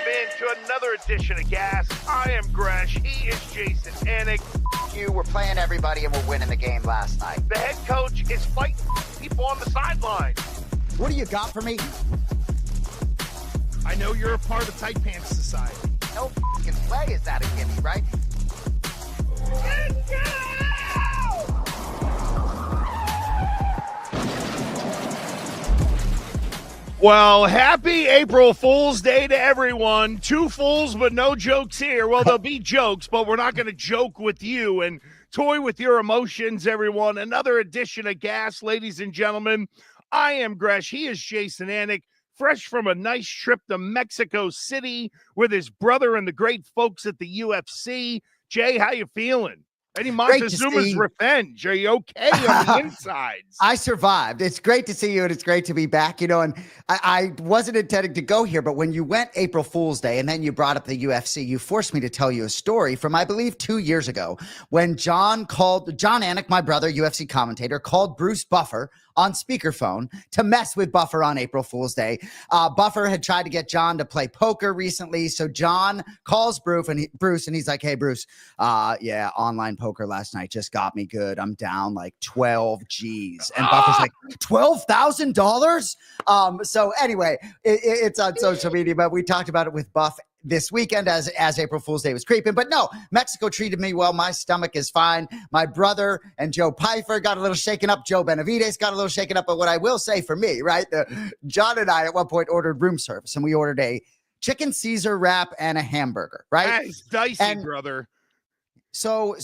in to another edition of Gas. I am Gresh. He is Jason Anik. You were playing everybody and we're winning the game last night. The head coach is fighting people on the sideline. What do you got for me? I know you're a part of Tight Pants Society. No fucking way is that a gimme, right? Well, happy April Fool's Day to everyone. Two fools, but no jokes here. Well, there'll be jokes, but we're not going to joke with you and toy with your emotions, everyone. Another edition of Gas, ladies and gentlemen. I am Gresh. He is Jason Anik, fresh from a nice trip to Mexico City with his brother and the great folks at the UFC. Jay, how you feeling? Eddie Montezuma's revenge. Are you okay on the insides? I survived. It's great to see you, and it's great to be back. You know, and I wasn't intending to go here, but when you went April Fool's Day and then you brought up the UFC, you forced me to tell you a story from, I believe, 2 years ago when John Anik, my brother, UFC commentator, called Bruce Buffer on speakerphone to mess with Buffer on April Fool's Day. Buffer had tried to get John to play poker recently, so John calls Bruce, and he's like, "Hey, Bruce, yeah, online poker last night just got me good. I'm down like 12 G's." And Buffer's like, $12,000? So anyway, it's on social media, but we talked about it with Buff this weekend as April Fool's Day was creeping. But no, Mexico treated me well. My stomach is fine. My brother and Joe Pfeiffer got a little shaken up. Joe Benavides got a little shaken up. But what I will say for me, right, John and I at one point ordered room service, and we ordered a chicken Caesar wrap and a hamburger, right? That is dicey, brother. So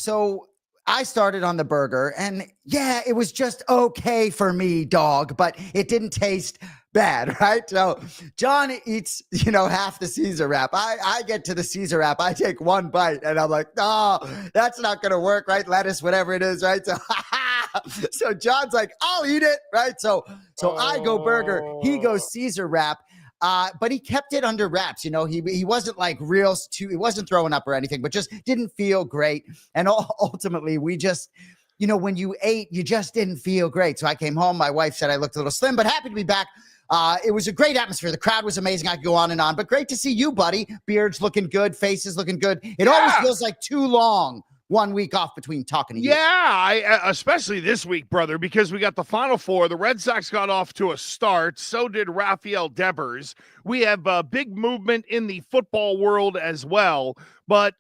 I started on the burger, and yeah, it was just okay for me, dog, but it didn't taste bad, right? So John eats, half the Caesar wrap. I get to the Caesar wrap. I take one bite, and I'm like, "Oh, that's not going to work," right? Lettuce, whatever it is, right? So John's like, "I'll eat it," right? So I go burger. He goes Caesar wrap. But he kept it under wraps. He wasn't like he wasn't throwing up or anything, but just didn't feel great. And ultimately we just, when you ate, you just didn't feel great. So I came home. My wife said I looked a little slim, but happy to be back. It was a great atmosphere. The crowd was amazing. I could go on and on, but great to see you, buddy. Beard's looking good. Faces looking good. It always feels like too long. 1 week off between talking to you. Yeah, especially this week, brother, because we got the Final Four. The Red Sox got off to a start. So did Raffy Devers. We have a big movement in the football world as well. But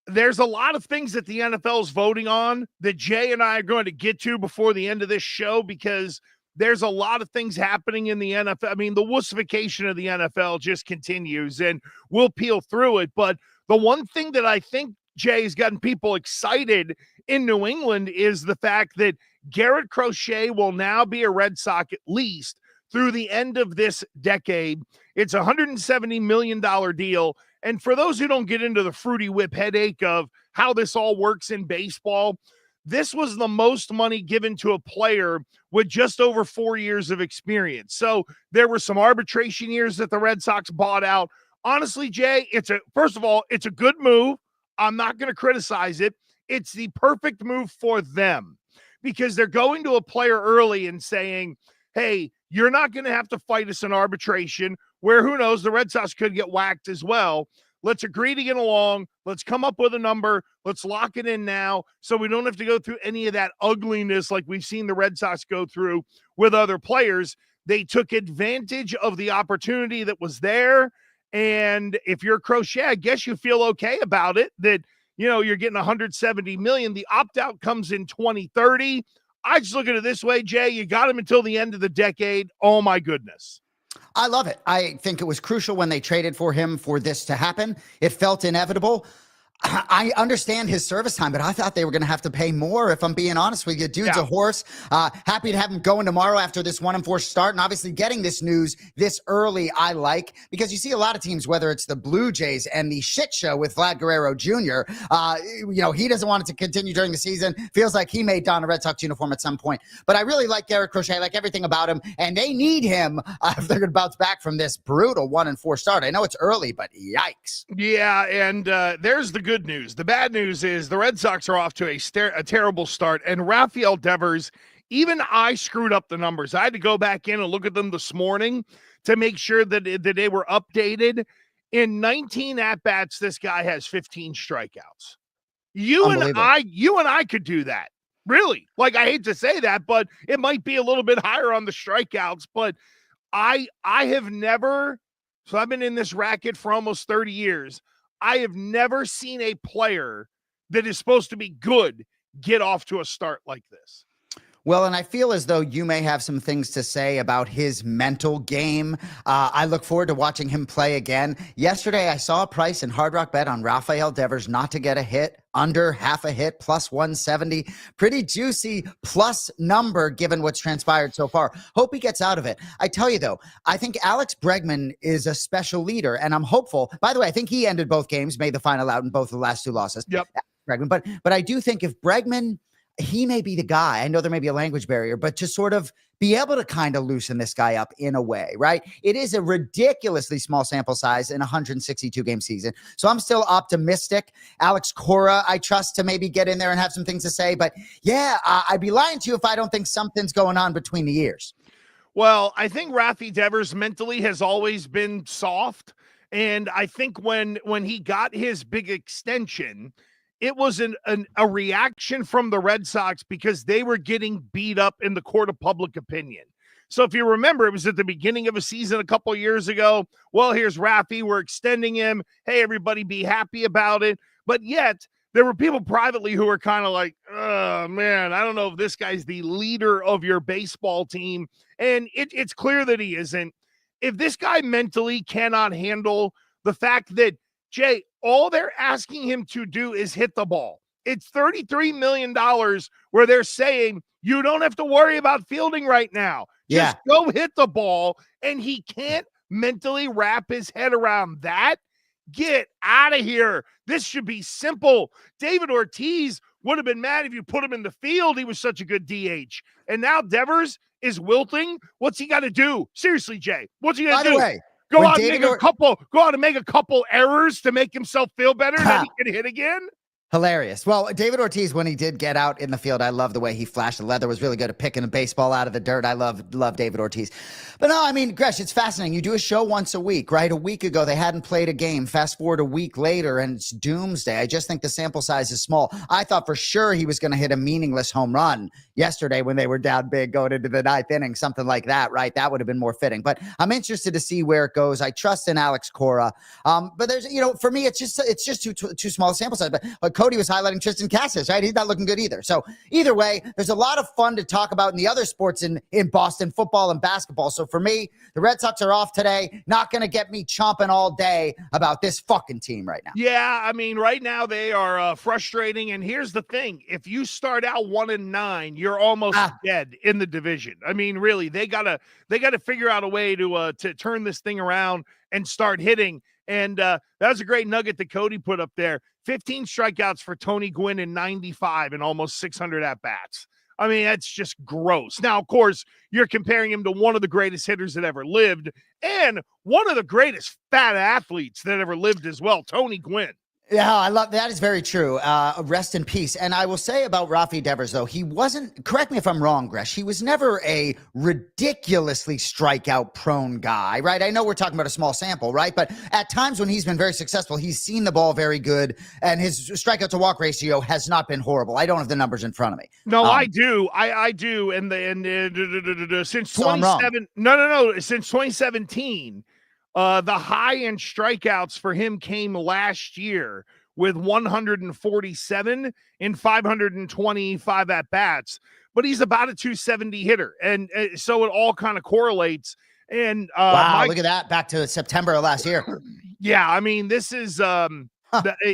there's a lot of things that the NFL is voting on that Jay and I are going to get to before the end of this show, because there's a lot of things happening in the NFL. I mean, the wussification of the NFL just continues, and we'll peel through it. But the one thing that I think Jay's gotten people excited in New England is the fact that Garrett Crochet will now be a Red Sox at least through the end of this decade. It's a $170 million deal. And for those who don't get into the Fruity Whip headache of how this all works in baseball, this was the most money given to a player with just over 4 years of experience. So there were some arbitration years that the Red Sox bought out. Honestly, Jay, first of all, it's a good move. I'm not going to criticize it. It's the perfect move for them, because they're going to a player early and saying, "Hey, you're not going to have to fight us in arbitration," where who knows, the Red Sox could get whacked as well. Let's agree to get along. Let's come up with a number. Let's lock it in now so we don't have to go through any of that ugliness like we've seen the Red Sox go through with other players. They took advantage of the opportunity that was there. And if you're Crochet, I guess you feel okay about it, that, you're getting $170 million. The opt-out comes in 2030. I just look at it this way, Jay. You got him until the end of the decade. Oh, my goodness. I love it. I think it was crucial when they traded for him for this to happen. It felt inevitable. I understand his service time, but I thought they were going to have to pay more, if I'm being honest with you. Dude's a horse. Happy to have him going tomorrow after this 1-4 start. And obviously getting this news this early, I like, because you see a lot of teams, whether it's the Blue Jays and the shit show with Vlad Guerrero Jr., he doesn't want it to continue during the season. Feels like he may don a Red Sox uniform at some point. But I really like Garrett Crochet. I like everything about him, and they need him if they're going to bounce back from this brutal 1-4 start. I know it's early, but yikes. Yeah, and there's the good news. The bad news is the Red Sox are off to a terrible start, and Raffy Devers, even I screwed up the numbers. I had to go back in and look at them this morning to make sure that they were updated. In 19 at-bats, this guy has 15 strikeouts. You and I could do that. Really. Like, I hate to say that, but it might be a little bit higher on the strikeouts, but I have never, so I've been in this racket for almost 30 years. I have never seen a player that is supposed to be good get off to a start like this. Well, and I feel as though you may have some things to say about his mental game. I look forward to watching him play again. Yesterday, I saw a price in Hard Rock Bet on Raffy Devers not to get a hit, under half a hit, plus 170. Pretty juicy plus number given what's transpired so far. Hope he gets out of it. I tell you, though, I think Alex Bregman is a special leader, and I'm hopeful. By the way, I think he ended both games, made the final out in both of the last two losses. Yep. Bregman, but I do think if Bregman, he may be the guy. I know there may be a language barrier, but to sort of be able to kind of loosen this guy up in a way, right? It is a ridiculously small sample size in a 162 game season. So I'm still optimistic. Alex Cora, I trust to maybe get in there and have some things to say. But yeah, I'd be lying to you if I don't think something's going on between the ears. Well, I think Raffy Devers mentally has always been soft. And I think when he got his big extension, it was a reaction from the Red Sox because they were getting beat up in the court of public opinion. So if you remember, it was at the beginning of a season a couple of years ago. Well, here's Raffy. We're extending him. Hey, everybody be happy about it. But yet there were people privately who were kind of like, oh, man, I don't know if this guy's the leader of your baseball team. And it's clear that he isn't. If this guy mentally cannot handle the fact that, Jay, all they're asking him to do is hit the ball. It's $33 million where they're saying you don't have to worry about fielding right now. Just go hit the ball. And he can't mentally wrap his head around that. Get out of here. This should be simple. David Ortiz would have been mad if you put him in the field. He was such a good DH. And now Devers is wilting. What's he got to do? Seriously, Jay, what's he going to do? By the way, Go out and make a couple errors to make himself feel better, and then he can hit again? Hilarious. Well, David Ortiz, when he did get out in the field, I love the way he flashed the leather, was really good at picking a baseball out of the dirt. I love David Ortiz. But no, I mean, Gresh, it's fascinating. You do a show once a week, right? A week ago, they hadn't played a game. Fast forward a week later, and it's doomsday. I just think the sample size is small. I thought for sure he was going to hit a meaningless home run yesterday when they were down big going into the ninth inning, something like that, right? That would have been more fitting. But I'm interested to see where it goes. I trust in Alex Cora. But there's, for me, it's just too small a sample size. But Cody was highlighting Tristan Cassis, right? He's not looking good either. So either way, there's a lot of fun to talk about in the other sports in Boston, football and basketball. So for me, the Red Sox are off today. Not going to get me chomping all day about this fucking team right now. Yeah, I mean, right now they are frustrating. And here's the thing. If you start out 1-9, you're almost dead in the division. I mean, really, they gotta figure out a way to turn this thing around and start hitting. And that was a great nugget that Cody put up there. 15 strikeouts for Tony Gwynn in 95 and almost 600 at-bats. I mean, that's just gross. Now, of course, you're comparing him to one of the greatest hitters that ever lived and one of the greatest fat athletes that ever lived as well, Tony Gwynn. Yeah, I love that. Is very true. Rest in peace. And I will say about Raffy Devers, though, he wasn't, correct me if I'm wrong, Gresh, he was never a ridiculously strikeout prone guy, right? I know we're talking about a small sample, right? But at times when he's been very successful, he's seen the ball very good, and his strikeout to walk ratio has not been horrible. I don't have the numbers in front of me. No, I do. I do. And since 27, since 2017. The high-end strikeouts for him came last year with 147 in 525 at-bats, but he's about a 270 hitter, and so it all kind of correlates. And wow, look at that, back to September of last year. Yeah, I mean, this is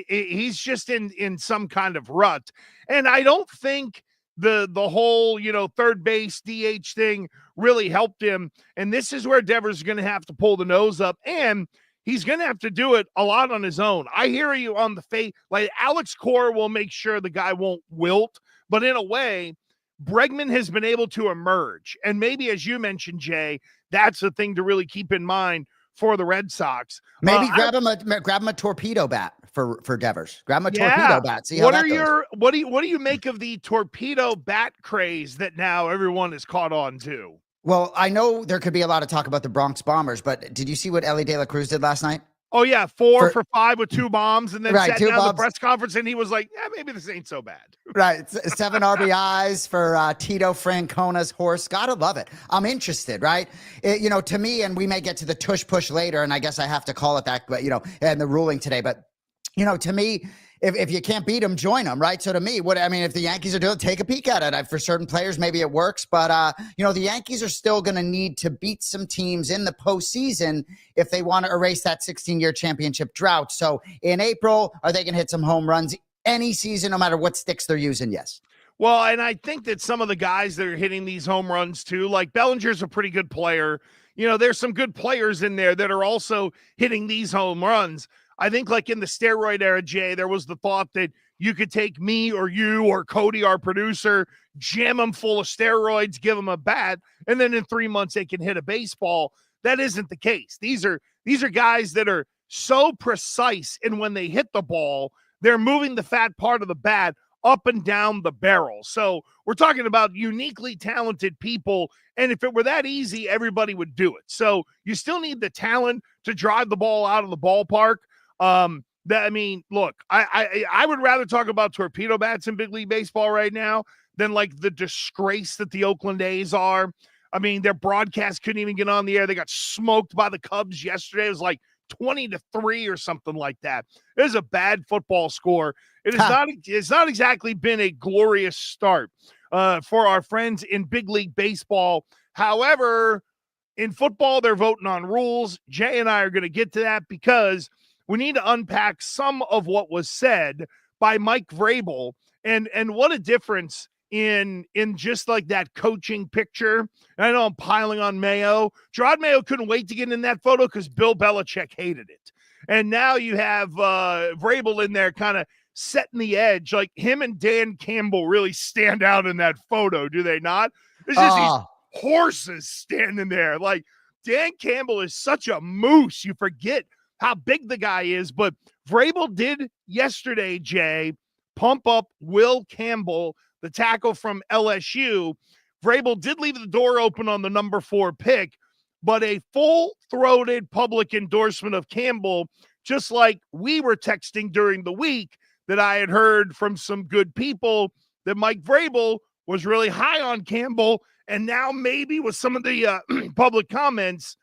he's just in some kind of rut, and I don't think the whole third base DH thing really helped him. And this is where Devers is going to have to pull the nose up, and he's going to have to do it a lot on his own. I hear you on the face. Like, Alex Cora will make sure the guy won't wilt, but in a way, Bregman has been able to emerge. And maybe, as you mentioned, Jay, that's the thing to really keep in mind for the Red Sox. Maybe grab him a torpedo bat for Devers. Grab him a torpedo bat. See how that goes. What do you make of the torpedo bat craze that now everyone is caught on to? Well, I know there could be a lot of talk about the Bronx Bombers, but did you see what Ellie De La Cruz did last night? Oh, yeah, 4 for 5 with 2 bombs, and then Right, sat 2 down the bombs. press conference, and he was like, "Yeah, maybe this ain't so bad." Right. 7 RBIs for Tito Francona's horse. Gotta love it. I'm interested, right? To me, and we may get to the tush push later, and I guess I have to call it that, but, and the ruling today. But, to me, if you can't beat them, join them, right? So to me, if the Yankees are doing it, take a peek at it. For certain players, maybe it works, but the Yankees are still going to need to beat some teams in the postseason if they want to erase that 16-year championship drought. So in April, are they going to hit some home runs any season, no matter what sticks they're using? Yes. Well, and I think that some of the guys that are hitting these home runs too, like Bellinger's a pretty good player. There's some good players in there that are also hitting these home runs. I think like in the steroid era, Jay, there was the thought that you could take me or you or Cody, our producer, jam them full of steroids, give them a bat, and then in 3 months they can hit a baseball. That isn't the case. These are guys that are so precise, and when they hit the ball, they're moving the fat part of the bat up and down the barrel. So we're talking about uniquely talented people, and if it were that easy, everybody would do it. So you still need the talent to drive the ball out of the ballpark. Look, I would rather talk about torpedo bats in Big League Baseball right now than like the disgrace that the Oakland A's are. I mean, their broadcast couldn't even get on the air. They got smoked by the Cubs yesterday. It was like 20-3 or something like that. It is a bad football score. It's not exactly been a glorious start for our friends in Big League Baseball. However, in football, they're voting on rules. Jay and I are going to get to that because we need to unpack some of what was said by Mike Vrabel and what a difference in just like that coaching picture. And I know I'm piling on Mayo. Gerard Mayo couldn't wait to get in that photo because Bill Belichick hated it. And now you have Vrabel in there kind of setting the edge. Like him and Dan Campbell really stand out in that photo, do they not? There's just these horses standing there. Like Dan Campbell is such a moose. You forget how big the guy is. But Vrabel did yesterday, Jay, pump up Will Campbell, the tackle from LSU. Vrabel did leave the door open on the number 4 pick, but a full-throated public endorsement of Campbell, just like we were texting during the week that I had heard from some good people that Mike Vrabel was really high on Campbell. And now maybe with some of the public comments,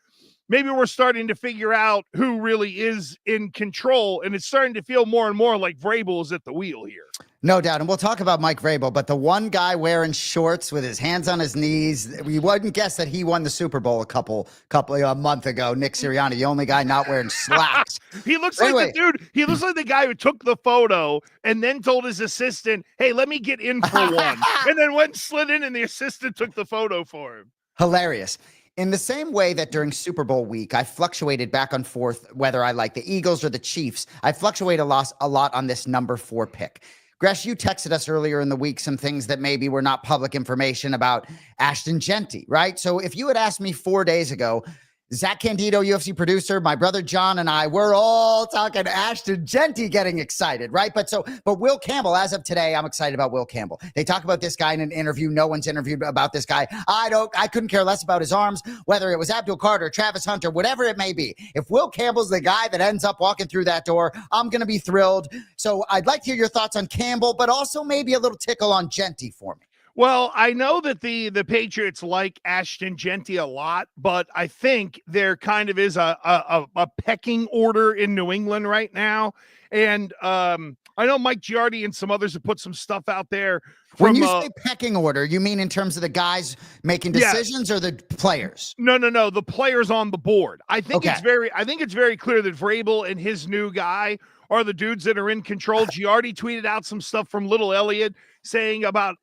maybe we're starting to figure out who really is in control, and it's starting to feel more and more like Vrabel is at the wheel here. No doubt, and we'll talk about Mike Vrabel, but the one guy wearing shorts with his hands on his knees, we wouldn't guess that he won the Super Bowl a month ago. Nick Sirianni, the only guy not wearing slacks. He looks like the dude. He looks like the guy who took the photo and then told his assistant, "Hey, let me get in for one," and then went and slid in, and the assistant took the photo for him. Hilarious. In the same way that during Super Bowl week, I fluctuated back and forth whether I like the Eagles or the Chiefs. I fluctuate a lot on this number 4 pick. Gresh, you texted us earlier in the week some things that maybe were not public information about Ashton Genty, right? So if you had asked me 4 days ago, Zach Candido, UFC producer, my brother John, and I, we're all talking Ashton Genty getting excited, right? But Will Campbell, as of today, I'm excited about Will Campbell. They talk about this guy in an interview. No one's interviewed about this guy. I couldn't care less about his arms, whether it was Abdul Carter, Travis Hunter, whatever it may be. If Will Campbell's the guy that ends up walking through that door, I'm going to be thrilled. So I'd like to hear your thoughts on Campbell, but also maybe a little tickle on Genty for me. Well, I know that the Patriots like Ashton Genty a lot, but I think there kind of is a pecking order in New England right now. And I know Mike Giardi and some others have put some stuff out there. When you say pecking order, you mean in terms of the guys making decisions or the players? No. The players on the board. I think it's very clear that Vrabel and his new guy are the dudes that are in control. Giardi tweeted out some stuff from Little Elliott saying about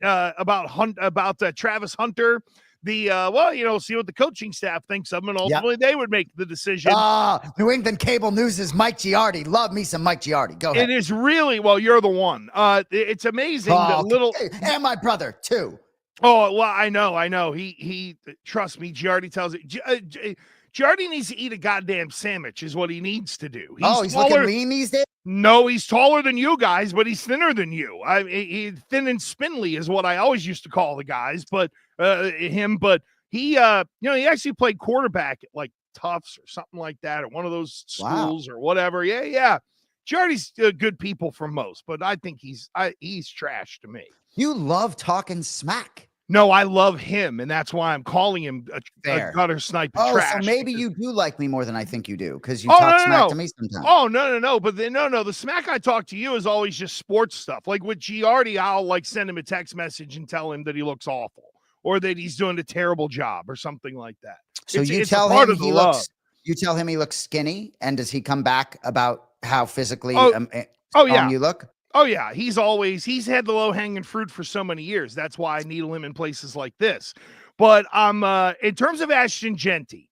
Travis Hunter. See what the coaching staff thinks of him, and ultimately they would make the decision. New England Cable News' Mike Giardi. Love me some Mike Giardi. Go ahead. It is really, well, you're the one. It's amazing that little, and my brother too. Oh, well, I know. He trust me. Giardi tells it. Giardi needs to eat a goddamn sandwich is what he needs to do. He's looking lean these days? No, he's taller than you guys, but he's thinner than you. He's thin and spindly is what I always used to call the guys, but he actually played quarterback at like Tufts or something like that, or one of those schools or whatever. Yeah. Jardy's good people for most, but I think he's trash to me. You love talking smack. No, I love him, and that's why I'm calling him a gutter sniper trash. So maybe you do like me more than I think you do, because you talk smack to me sometimes. Oh, no. But the smack I talk to you is always just sports stuff. Like with Giardi, I'll like send him a text message and tell him that he looks awful or that he's doing a terrible job or something like that. So you tell him he looks skinny, and does he come back about how physically you look? Oh, yeah. He's had the low-hanging fruit for so many years. That's why I needle him in places like this. But in terms of Ashton Genty,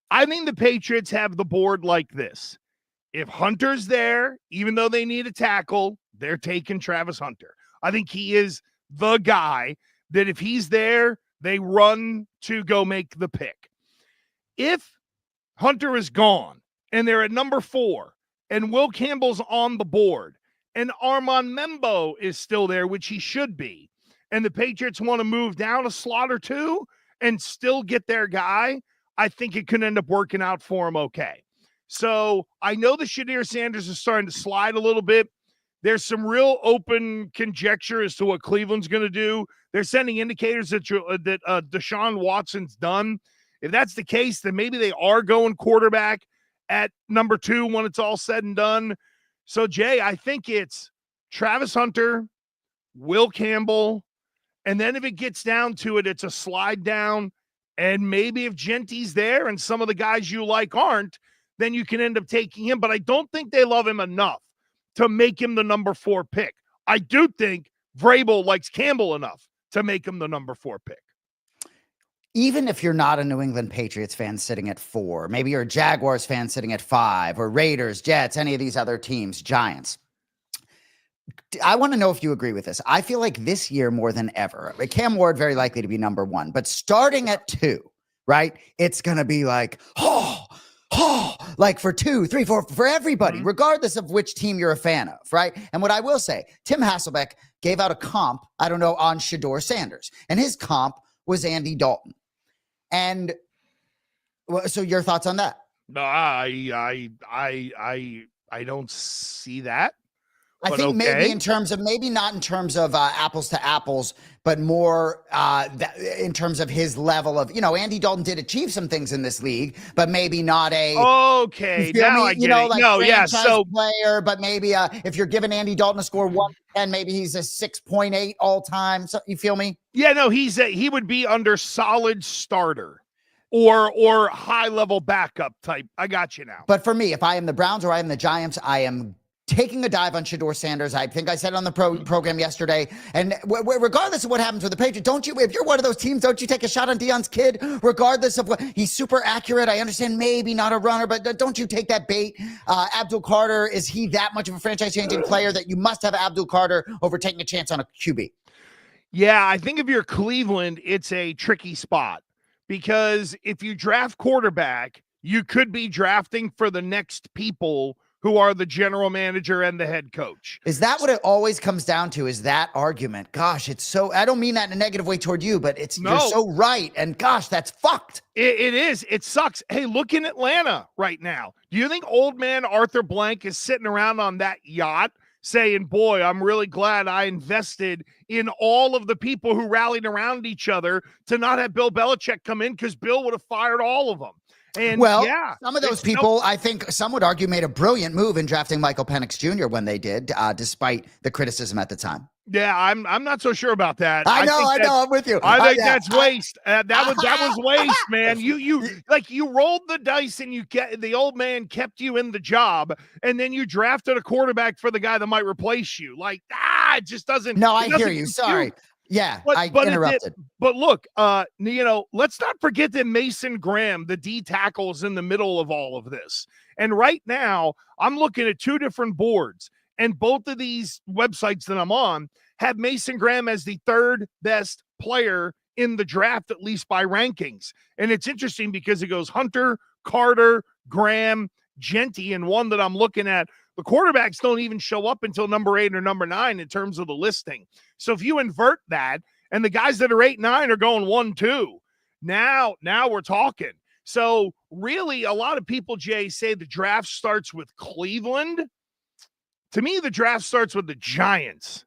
I think the Patriots have the board like this. If Hunter's there, even though they need a tackle, they're taking Travis Hunter. I think he is the guy that if he's there, they run to go make the pick. If Hunter is gone and they're at number 4 and Will Campbell's on the board, and Armand Membo is still there, which he should be, and the Patriots want to move down a slot or two and still get their guy, I think it could end up working out for him okay. So I know the Shadir Sanders is starting to slide a little bit. There's some real open conjecture as to what Cleveland's going to do. They're sending indicators that Deshaun Watson's done. If that's the case, then maybe they are going quarterback at number 2 when it's all said and done. So, Jay, I think it's Travis Hunter, Will Campbell, and then if it gets down to it, it's a slide down. And maybe if Genty's there and some of the guys you like aren't, then you can end up taking him. But I don't think they love him enough to make him the number 4 pick. I do think Vrabel likes Campbell enough to make him the number 4 pick. Even if you're not a New England Patriots fan sitting at 4, maybe you're a Jaguars fan sitting at 5, or Raiders, Jets, any of these other teams, Giants. I want to know if you agree with this. I feel like this year more than ever, Cam Ward very likely to be number 1, but starting at 2, right? It's going to be like, like for 2, 3, 4, for everybody, regardless of which team you're a fan of, right? And what I will say, Tim Hasselbeck gave out a comp, I don't know, on Shedeur Sanders, and his comp was Andy Dalton. And so your thoughts on that? No, I don't see that. I think maybe not in terms of apples to apples, but more in terms of his level of, Andy Dalton did achieve some things in this league, but maybe not a now I get it. Like so player, but maybe if you're giving Andy Dalton a score 1 to 10, maybe he's a 6.8 all time. So you feel me? Yeah, no, he would be under solid starter or high level backup type. I got you now. But for me, if I am the Browns or I am the Giants, I am taking a dive on Shedeur Sanders. I think I said it on the program yesterday. And regardless of what happens with the Patriots, if you're one of those teams, don't you take a shot on Deion's kid, regardless of what he's super accurate. I understand maybe not a runner, but don't you take that bait. Abdul Carter, is he that much of a franchise changing player that you must have Abdul Carter over taking a chance on a QB? Yeah, I think if you're Cleveland, it's a tricky spot because if you draft quarterback, you could be drafting for the next people who are the general manager and the head coach. Is that what it always comes down to, is that argument? Gosh, it's so, I don't mean that in a negative way toward you, but you're so right. And gosh, that's fucked. It is. It sucks. Hey, look in Atlanta right now. Do you think old man Arthur Blank is sitting around on that yacht saying, boy, I'm really glad I invested in all of the people who rallied around each other to not have Bill Belichick come in because Bill would have fired all of them. And some of those people, I think some would argue, made a brilliant move in drafting Michael Penix Jr. when they did, despite the criticism at the time. Yeah, I'm not so sure about that. I know, I'm with you. I think that's waste. That was waste, man. You rolled the dice and the old man kept you in the job, and then you drafted a quarterback for the guy that might replace you. It just doesn't. No, I hear you. Sorry. Yeah, I interrupted. But look, let's not forget that Mason Graham, the D tackle, is in the middle of all of this. And right now, I'm looking at 2 different boards, and both of these websites that I'm on have Mason Graham as the 3rd best player in the draft, at least by rankings. And it's interesting because it goes Hunter, Carter, Graham, Genty, and one that I'm looking at. The quarterbacks don't even show up until number 8 or number 9 in terms of the listing. So if you invert that, and the guys that are 8, 9 are going 1, 2, now we're talking. So really, a lot of people, Jay, say the draft starts with Cleveland. To me, the draft starts with the Giants,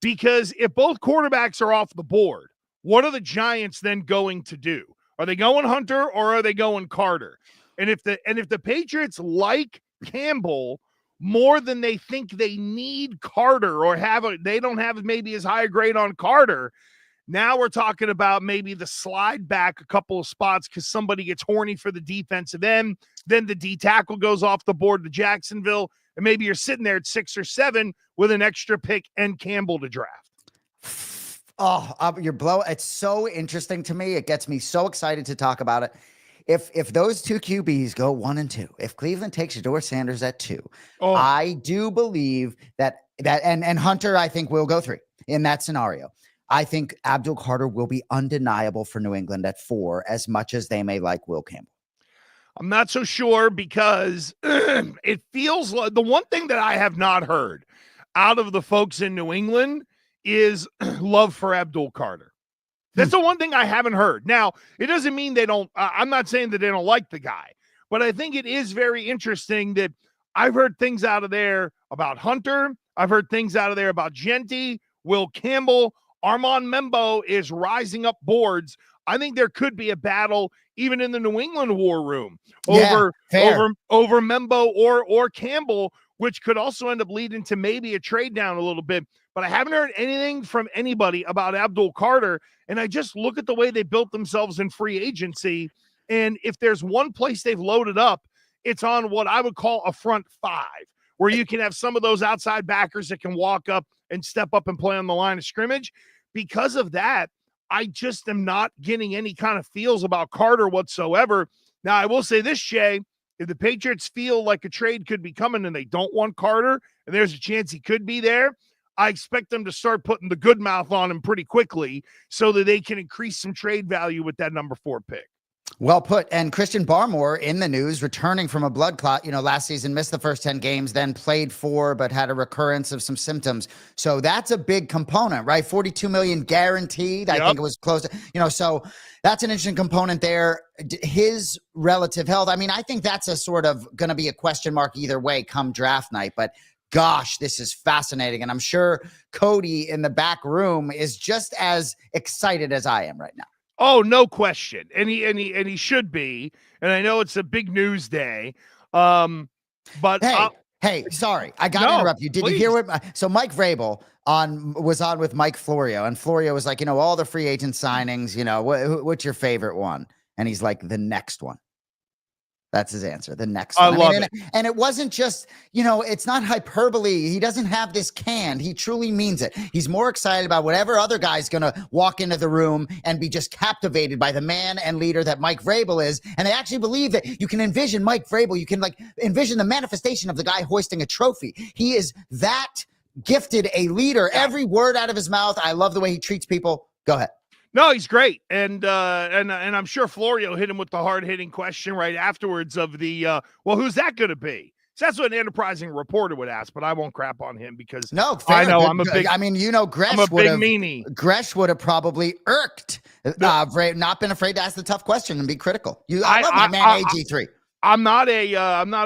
because if both quarterbacks are off the board, what are the Giants then going to do? Are they going Hunter or are they going Carter? And if the Patriots like Campbell more than they think they need Carter, or they don't have maybe as high a grade on Carter, now we're talking about maybe the slide back a couple of spots because somebody gets horny for the defensive end. Then the D tackle goes off the board to Jacksonville, and maybe you're sitting there at 6 or 7 with an extra pick and Campbell to draft. It's so interesting to me. It gets me so excited to talk about it. If those two QBs go 1 and 2, if Cleveland takes Shedeur Sanders at 2, I do believe that and Hunter, I think, will go 3 in that scenario. I think Abdul Carter will be undeniable for New England at 4, as much as they may like Will Campbell. I'm not so sure, because it feels like the one thing that I have not heard out of the folks in New England is love for Abdul Carter. That's the one thing I haven't heard. Now, it doesn't mean they don't. I'm not saying that they don't like the guy, but I think it is very interesting that I've heard things out of there about Hunter. I've heard things out of there about Genty, Will Campbell. Armand Membo is rising up boards. I think there could be a battle even in the New England war room over Membo or Campbell, which could also end up leading to maybe a trade down a little bit. But I haven't heard anything from anybody about Abdul Carter. And I just look at the way they built themselves in free agency. And if there's one place they've loaded up, it's on what I would call a front 5, where you can have some of those outside backers that can walk up and step up and play on the line of scrimmage. Because of that, I just am not getting any kind of feels about Carter whatsoever. Now, I will say this, Jay, if the Patriots feel like a trade could be coming and they don't want Carter, and there's a chance he could be there, I expect them to start putting the good mouth on him pretty quickly so that they can increase some trade value with that number 4 pick. Well put. And Christian Barmore in the news, returning from a blood clot, last season, missed the first 10 games, then played 4, but had a recurrence of some symptoms. So that's a big component, right? 42 million guaranteed. I think it was close to, so that's an interesting component there. His relative health. I mean, I think that's a sort of going to be a question mark either way come draft night, but gosh, this is fascinating. And I'm sure Cody in the back room is just as excited as I am right now. Oh, no question. And he should be. And I know it's a big news day. But hey, sorry. I got to interrupt you. Did you hear so Mike Vrabel was on with Mike Florio, and Florio was like, all the free agent signings, what's your favorite one? And he's like, the next one. That's his answer. The next one. I love it. And it wasn't just, it's not hyperbole. He doesn't have this canned. He truly means it. He's more excited about whatever other guy's going to walk into the room and be just captivated by the man and leader that Mike Vrabel is. And they actually believe that you can envision Mike Vrabel. You can envision the manifestation of the guy hoisting a trophy. He is that gifted a leader. Every word out of his mouth. I love the way he treats people. Go ahead. No, he's great. And I'm sure Florio hit him with the hard-hitting question right afterwards of the, who's that going to be? So that's what an enterprising reporter would ask, but I won't crap on him because I know I'm a big, Gresh I'm a big meanie. Gresh would have probably irked, not been afraid to ask the tough question and be critical. I love my man AG3. I'm not a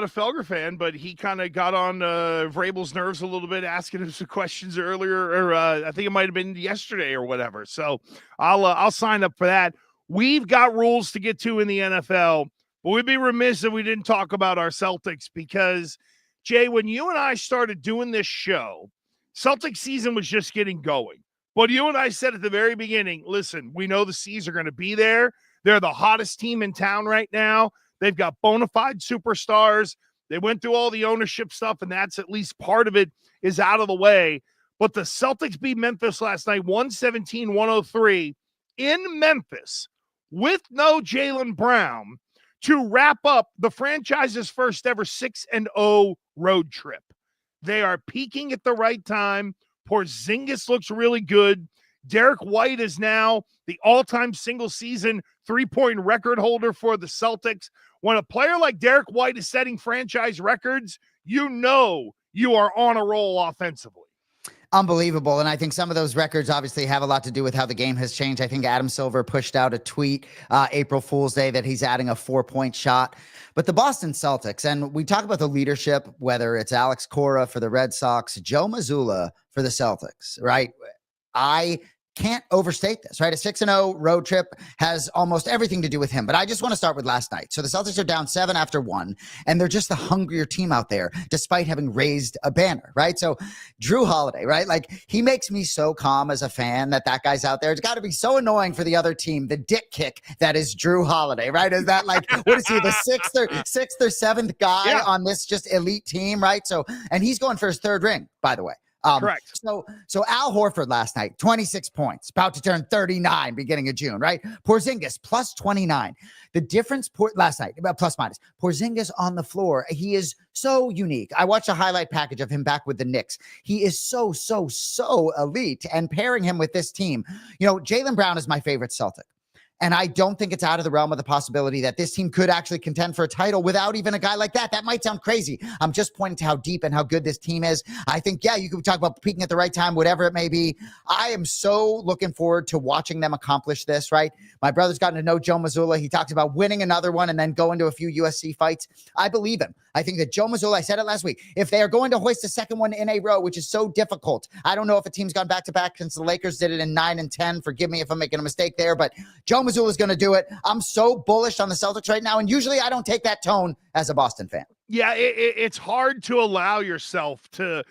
Felger fan, but he kind of got on Vrabel's nerves a little bit, asking him some questions earlier, or I think it might have been yesterday or whatever. So I'll sign up for that. We've got rules to get to in the NFL, but we'd be remiss if we didn't talk about our Celtics because, Jay, when you and I started doing this show, Celtics season was just getting going. But you and I said at the very beginning, listen, we know the C's are going to be there. They're the hottest team in town right now. They've got bona fide superstars. They went through all the ownership stuff, and that's at least part of it is out of the way. But the Celtics beat Memphis last night, 117-103 in Memphis with no Jaylen Brown to wrap up the franchise's first ever 6-0 road trip. They are peaking at the right time. Porzingis looks really good. Derek White is now the all-time single-season three-point record holder for the Celtics. When a player like Derek White is setting franchise records, you know you are on a roll offensively. Unbelievable. And I think some of those records obviously have a lot to do with how the game has changed. I think Adam Silver pushed out a tweet April Fool's Day that he's adding a 4-point shot. But the Boston Celtics, and we talk about the leadership, whether it's Alex Cora for the Red Sox, Joe Mazzulla for the Celtics, right? I can't overstate this, right? A 6-0 road trip has almost everything to do with him. But I just want to start with last night. So the Celtics are down 7 after 1, and they're just the hungrier team out there, despite having raised a banner, right? So Drew Holiday, right? Like, he makes me so calm as a fan that guy's out there. It's got to be so annoying for the other team, the dick kick that is Drew Holiday, right? Is that like, what is he, the sixth or seventh guy on this just elite team, right? So, and he's going for his 3rd ring, by the way. Correct. So Al Horford last night, 26 points, about to turn 39 beginning of June, right? Porzingis plus 29. The difference last night, about plus minus, Porzingis on the floor. He is so unique. I watched a highlight package of him back with the Knicks. He is so elite, and pairing him with this team, Jaylen Brown is my favorite Celtic. And I don't think it's out of the realm of the possibility that this team could actually contend for a title without even a guy like that. That might sound crazy. I'm just pointing to how deep and how good this team is. I think, you could talk about peaking at the right time, whatever it may be. I am so looking forward to watching them accomplish this, right? My brother's gotten to know Joe Mazzulla. He talks about winning another one and then going to a few USC fights. I believe him. I think that Joe Mazzulla, I said it last week, if they are going to hoist a second one in a row, which is so difficult, I don't know if a team's gone back-to-back since the Lakers did it in 9 and 10. Forgive me if I'm making a mistake there, but Joe Mazzulla is going to do it. I'm so bullish on the Celtics right now, and usually I don't take that tone as a Boston fan. Yeah, it's hard to allow yourself to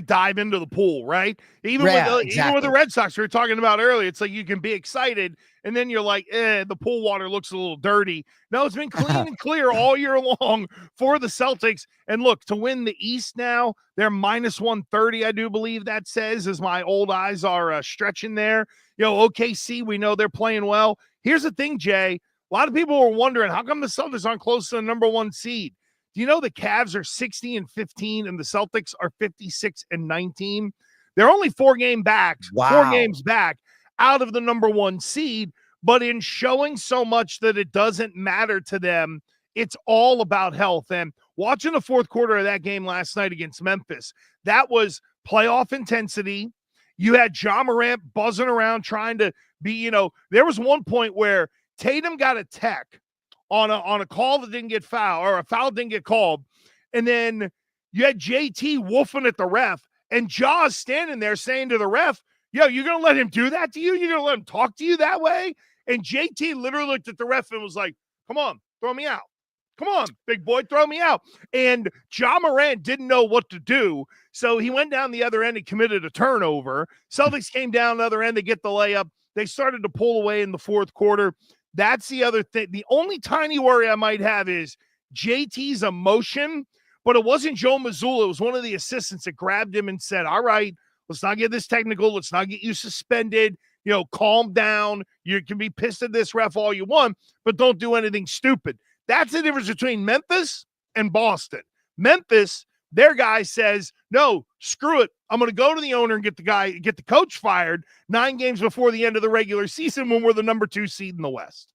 dive into the pool, right? Even with the Red Sox we were talking about earlier, it's like you can be excited and then you're like, the pool water looks a little dirty. No, it's been clean and clear all year long for the Celtics. And look, to win the East now, they're minus 130, I do believe that says, as my old eyes are stretching there. OKC, we know they're playing well. Here's the thing, Jay. A lot of people were wondering, how come the Celtics aren't close to the number 1 seed? Do you know the Cavs are 60-15 and the Celtics are 56-19? They're only 4 games back out of the number 1 seed, but in showing so much that it doesn't matter to them, it's all about health. And watching the 4th quarter of that game last night against Memphis, that was playoff intensity. You had Ja Morant buzzing around trying to be, there was one point where Tatum got a tech on a call that didn't get fouled, or a foul didn't get called. And then you had JT woofing at the ref, and Ja's standing there saying to the ref, you're going to let him do that to you? You're going to let him talk to you that way? And JT literally looked at the ref and was like, come on, throw me out. Come on, big boy, throw me out. And Ja Morant didn't know what to do, so he went down the other end and committed a turnover. Celtics came down the other end. They get the layup. They started to pull away in the 4th quarter. That's the other thing. The only tiny worry I might have is JT's emotion, but it wasn't Joe Mazzulla. It was one of the assistants that grabbed him and said, all right, let's not get this technical. Let's not get you suspended. Calm down. You can be pissed at this ref all you want, but don't do anything stupid. That's the difference between Memphis and Boston. Memphis, their guy says, no, screw it. I'm going to go to the owner and get the coach fired 9 games before the end of the regular season when we're the number 2 seed in the West.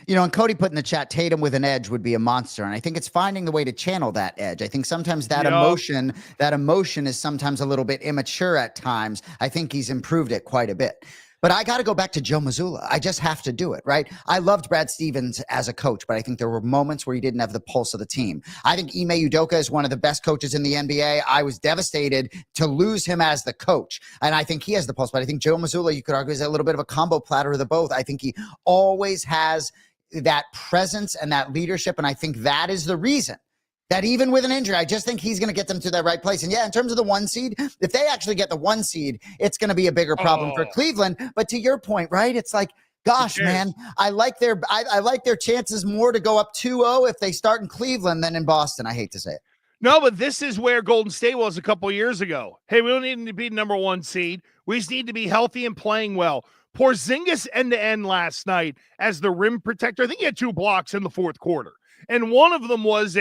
And Cody put in the chat, Tatum with an edge would be a monster. And I think it's finding the way to channel that edge. I think sometimes that emotion is sometimes a little bit immature at times. I think he's improved it quite a bit. But I got to go back to Joe Mazzulla. I just have to do it, right? I loved Brad Stevens as a coach, but I think there were moments where he didn't have the pulse of the team. I think Ime Udoka is one of the best coaches in the NBA. I was devastated to lose him as the coach, and I think he has the pulse. But I think Joe Mazzulla, you could argue, is a little bit of a combo platter of the both. I think he always has that presence and that leadership, and I think that is the reason that even with an injury, I just think he's going to get them to that right place. And in terms of the 1 seed, if they actually get the 1 seed, it's going to be a bigger problem for Cleveland. But to your point, right? It's like, gosh, man, I like their chances more to go up 2-0 if they start in Cleveland than in Boston. I hate to say it. No, but this is where Golden State was a couple of years ago. Hey, we don't need to be number 1 seed. We just need to be healthy and playing well. Porzingis end-to-end last night as the rim protector. I think he had 2 blocks in the 4th quarter. And one of them was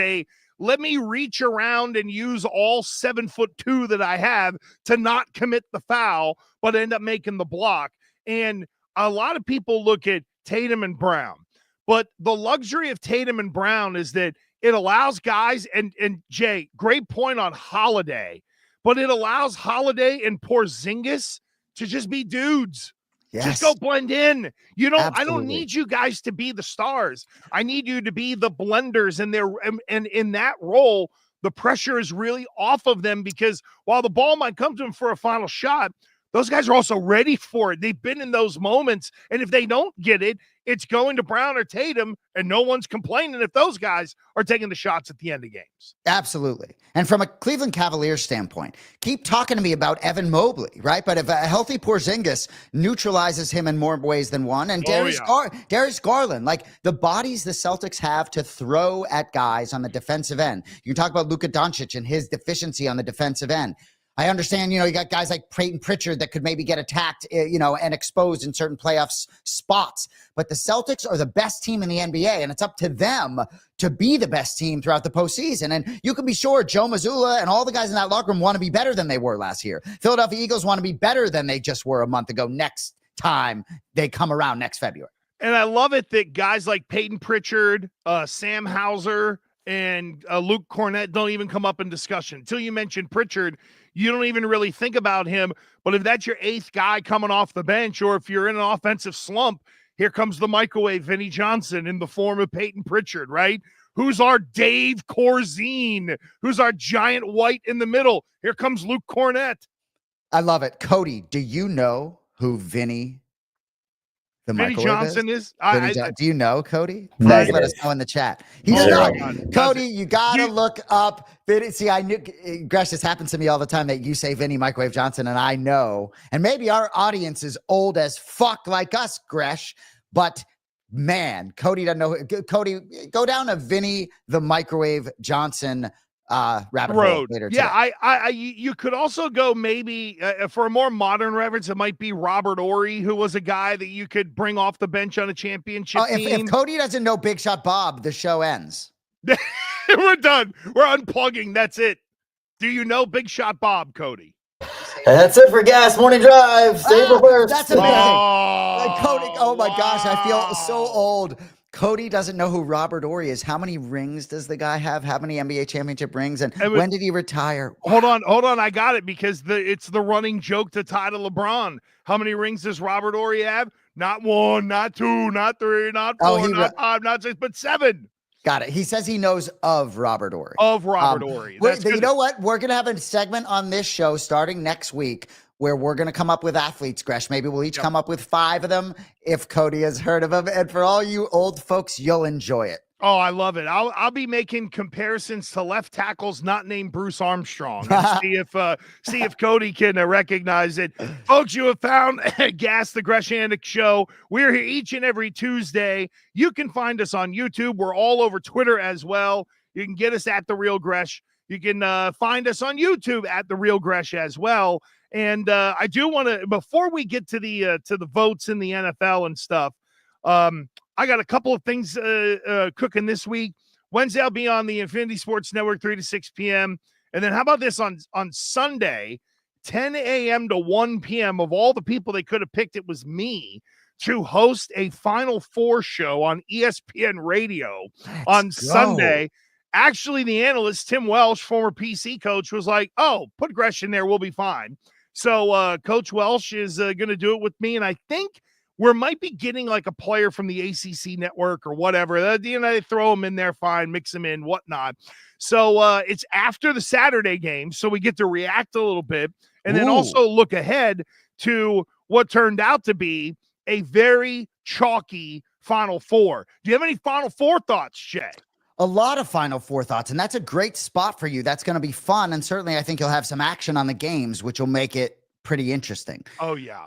let me reach around and use all 7'2" that I have to not commit the foul, but end up making the block. And a lot of people look at Tatum and Brown, but the luxury of Tatum and Brown is that it allows guys, and Jay, great point on Holiday, but it allows Holiday and Porzingis to just be dudes. Yes. Just go blend in. You know, I don't Absolutely. need you guys to be the stars. I need you to be the blenders, and in that role, the pressure is really off of them, because while the ball might come to them for a final shot, those guys are also ready for it. They've been in those moments, and if they don't get it, it's going to Brown or Tatum, and no one's complaining if those guys are taking the shots at the end of games. Absolutely. And from a Cleveland Cavaliers standpoint, keep talking to me about Evan Mobley, right? But if a healthy Porzingis neutralizes him in more ways than one, and Darius Garland, like the bodies the Celtics have to throw at guys on the defensive end. You can talk about Luka Doncic and his deficiency on the defensive end. I understand, you got guys like Peyton Pritchard that could maybe get attacked, and exposed in certain playoffs spots. But the Celtics are the best team in the NBA, and it's up to them to be the best team throughout the postseason. And you can be sure Joe Mazzulla and all the guys in that locker room want to be better than they were last year. Philadelphia Eagles want to be better than they just were a month ago next time they come around next February. And I love it that guys like Peyton Pritchard, Sam Hauser, and Luke Cornett don't even come up in discussion. Until you mention Pritchard, you don't even really think about him. But if that's your eighth guy coming off the bench, or if you're in an offensive slump, here comes the microwave Vinnie Johnson in the form of Peyton Pritchard, right? Who's our Dave Corzine? Who's our giant white in the middle? Here comes Luke Cornett. I love it. Cody, do you know who Vinnie Johnson is? Do you know, Cody? Negative. Let us know in the chat. He does not. Cody, you gotta look up Vinny. See, I knew, Gresh, this happens to me all the time that you say Vinnie Microwave Johnson, and I know. And maybe our audience is old as fuck like us, Gresh. But man, Cody doesn't know. Cody, go down to Vinnie the Microwave Johnson rabbit hole later today. Yeah, you could also go maybe for a more modern reference, it might be Robert Ory, who was a guy that you could bring off the bench on a championship team. If Cody doesn't know Big Shot Bob, the show ends. We're done. We're unplugging. That's it. Do you know Big Shot Bob, Cody? That's it for Gas Morning Drive. Save first. That's amazing. Cody, oh my gosh, I feel so old. Cody doesn't know who Robert Ory is. How many rings does the guy have? How many NBA championship rings? And when did he retire? Hold on. I got it, because it's the running joke to tie to LeBron. How many rings does Robert Ory have? Not one, not two, not three, not four, not five, not six, but 7. Got it. He says he knows of Robert Ory. Ory. You know what? We're going to have a segment on this show starting next week where we're going to come up with athletes, Gresh. Maybe we'll each come up with 5 of them if Cody has heard of them. And for all you old folks, you'll enjoy it. Oh, I love it. I'll be making comparisons to left tackles not named Bruce Armstrong, and see if Cody can recognize it. Folks, you have found Gas the Gresh Anik Show. We're here each and every Tuesday. You can find us on YouTube. We're all over Twitter as well. You can get us at The Real Gresh. You can find us on YouTube at The Real Gresh as well. And I do want to, before we get to the votes in the NFL and stuff, I got a couple of things cooking this week. Wednesday, I'll be on the Infinity Sports Network, 3 to 6 p.m. And then how about this on Sunday, 10 a.m. to 1 p.m. Of all the people they could have picked, it was me to host a Final Four show on ESPN Radio on Sunday. Actually, the analyst, Tim Welsh, former PC coach, was like, oh, put Gresh in there. We'll be fine. So Coach Welsh is going to do it with me. And I think we might be getting like a player from the ACC network or whatever. They throw him in there, fine, mix him in, whatnot. So it's after the Saturday game, so we get to react a little bit and then also look ahead to what turned out to be a very chalky Final Four. Do you have any Final Four thoughts, Jay? A lot of Final Four thoughts, and that's a great spot for you. That's going to be fun, and certainly I think you'll have some action on the games, which will make it pretty interesting. Oh, yeah.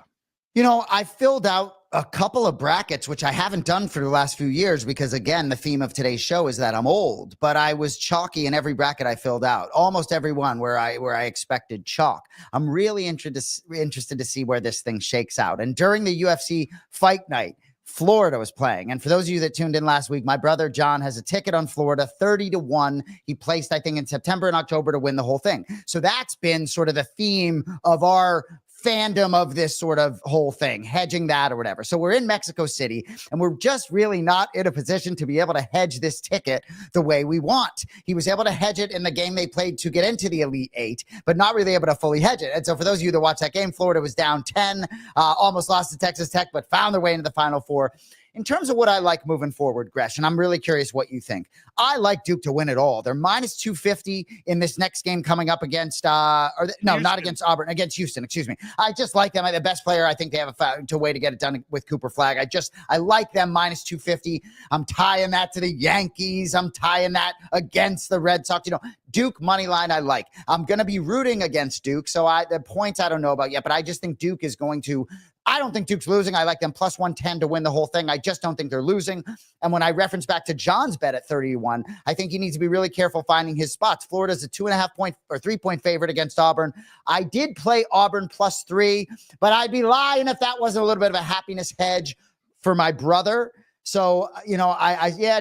I filled out a couple of brackets, which I haven't done for the last few years because, again, the theme of today's show is that I'm old. But I was chalky in every bracket I filled out, almost every one where I expected chalk. I'm really interested to see where this thing shakes out. And during the UFC fight night, Florida was playing. And for those of you that tuned in last week, my brother John has a ticket on Florida, 30-1. He placed, I think, in September and October to win the whole thing. So that's been sort of the theme of our fandom of this sort of whole thing, hedging that or whatever. So we're in Mexico City, and we're just really not in a position to be able to hedge this ticket the way we want. He was able to hedge it in the game they played to get into the Elite Eight, but not really able to fully hedge it. And so for those of you that watch that game, Florida was down 10, almost lost to Texas Tech, but found their way into the Final Four. In terms of what I like moving forward, Gresh, and I'm really curious what you think. I like Duke to win it all. They're minus 250 in this next game coming up against, not against Auburn, against Houston, excuse me. I just like them. The best player, I think they have a way to get it done with Cooper Flagg. I like them minus 250. I'm tying that to the Yankees. I'm tying that against the Red Sox. Duke money line I like. I'm going to be rooting against Duke. So the points I don't know about yet, but I just think Duke is going to, I don't think Duke's losing. I like them plus 110 to win the whole thing. I just don't think they're losing. And when I reference back to John's bet at 31, I think he needs to be really careful finding his spots. Florida's a 2.5 point or 3 point favorite against Auburn. I did play Auburn plus 3, but I'd be lying if that wasn't a little bit of a happiness hedge for my brother. So,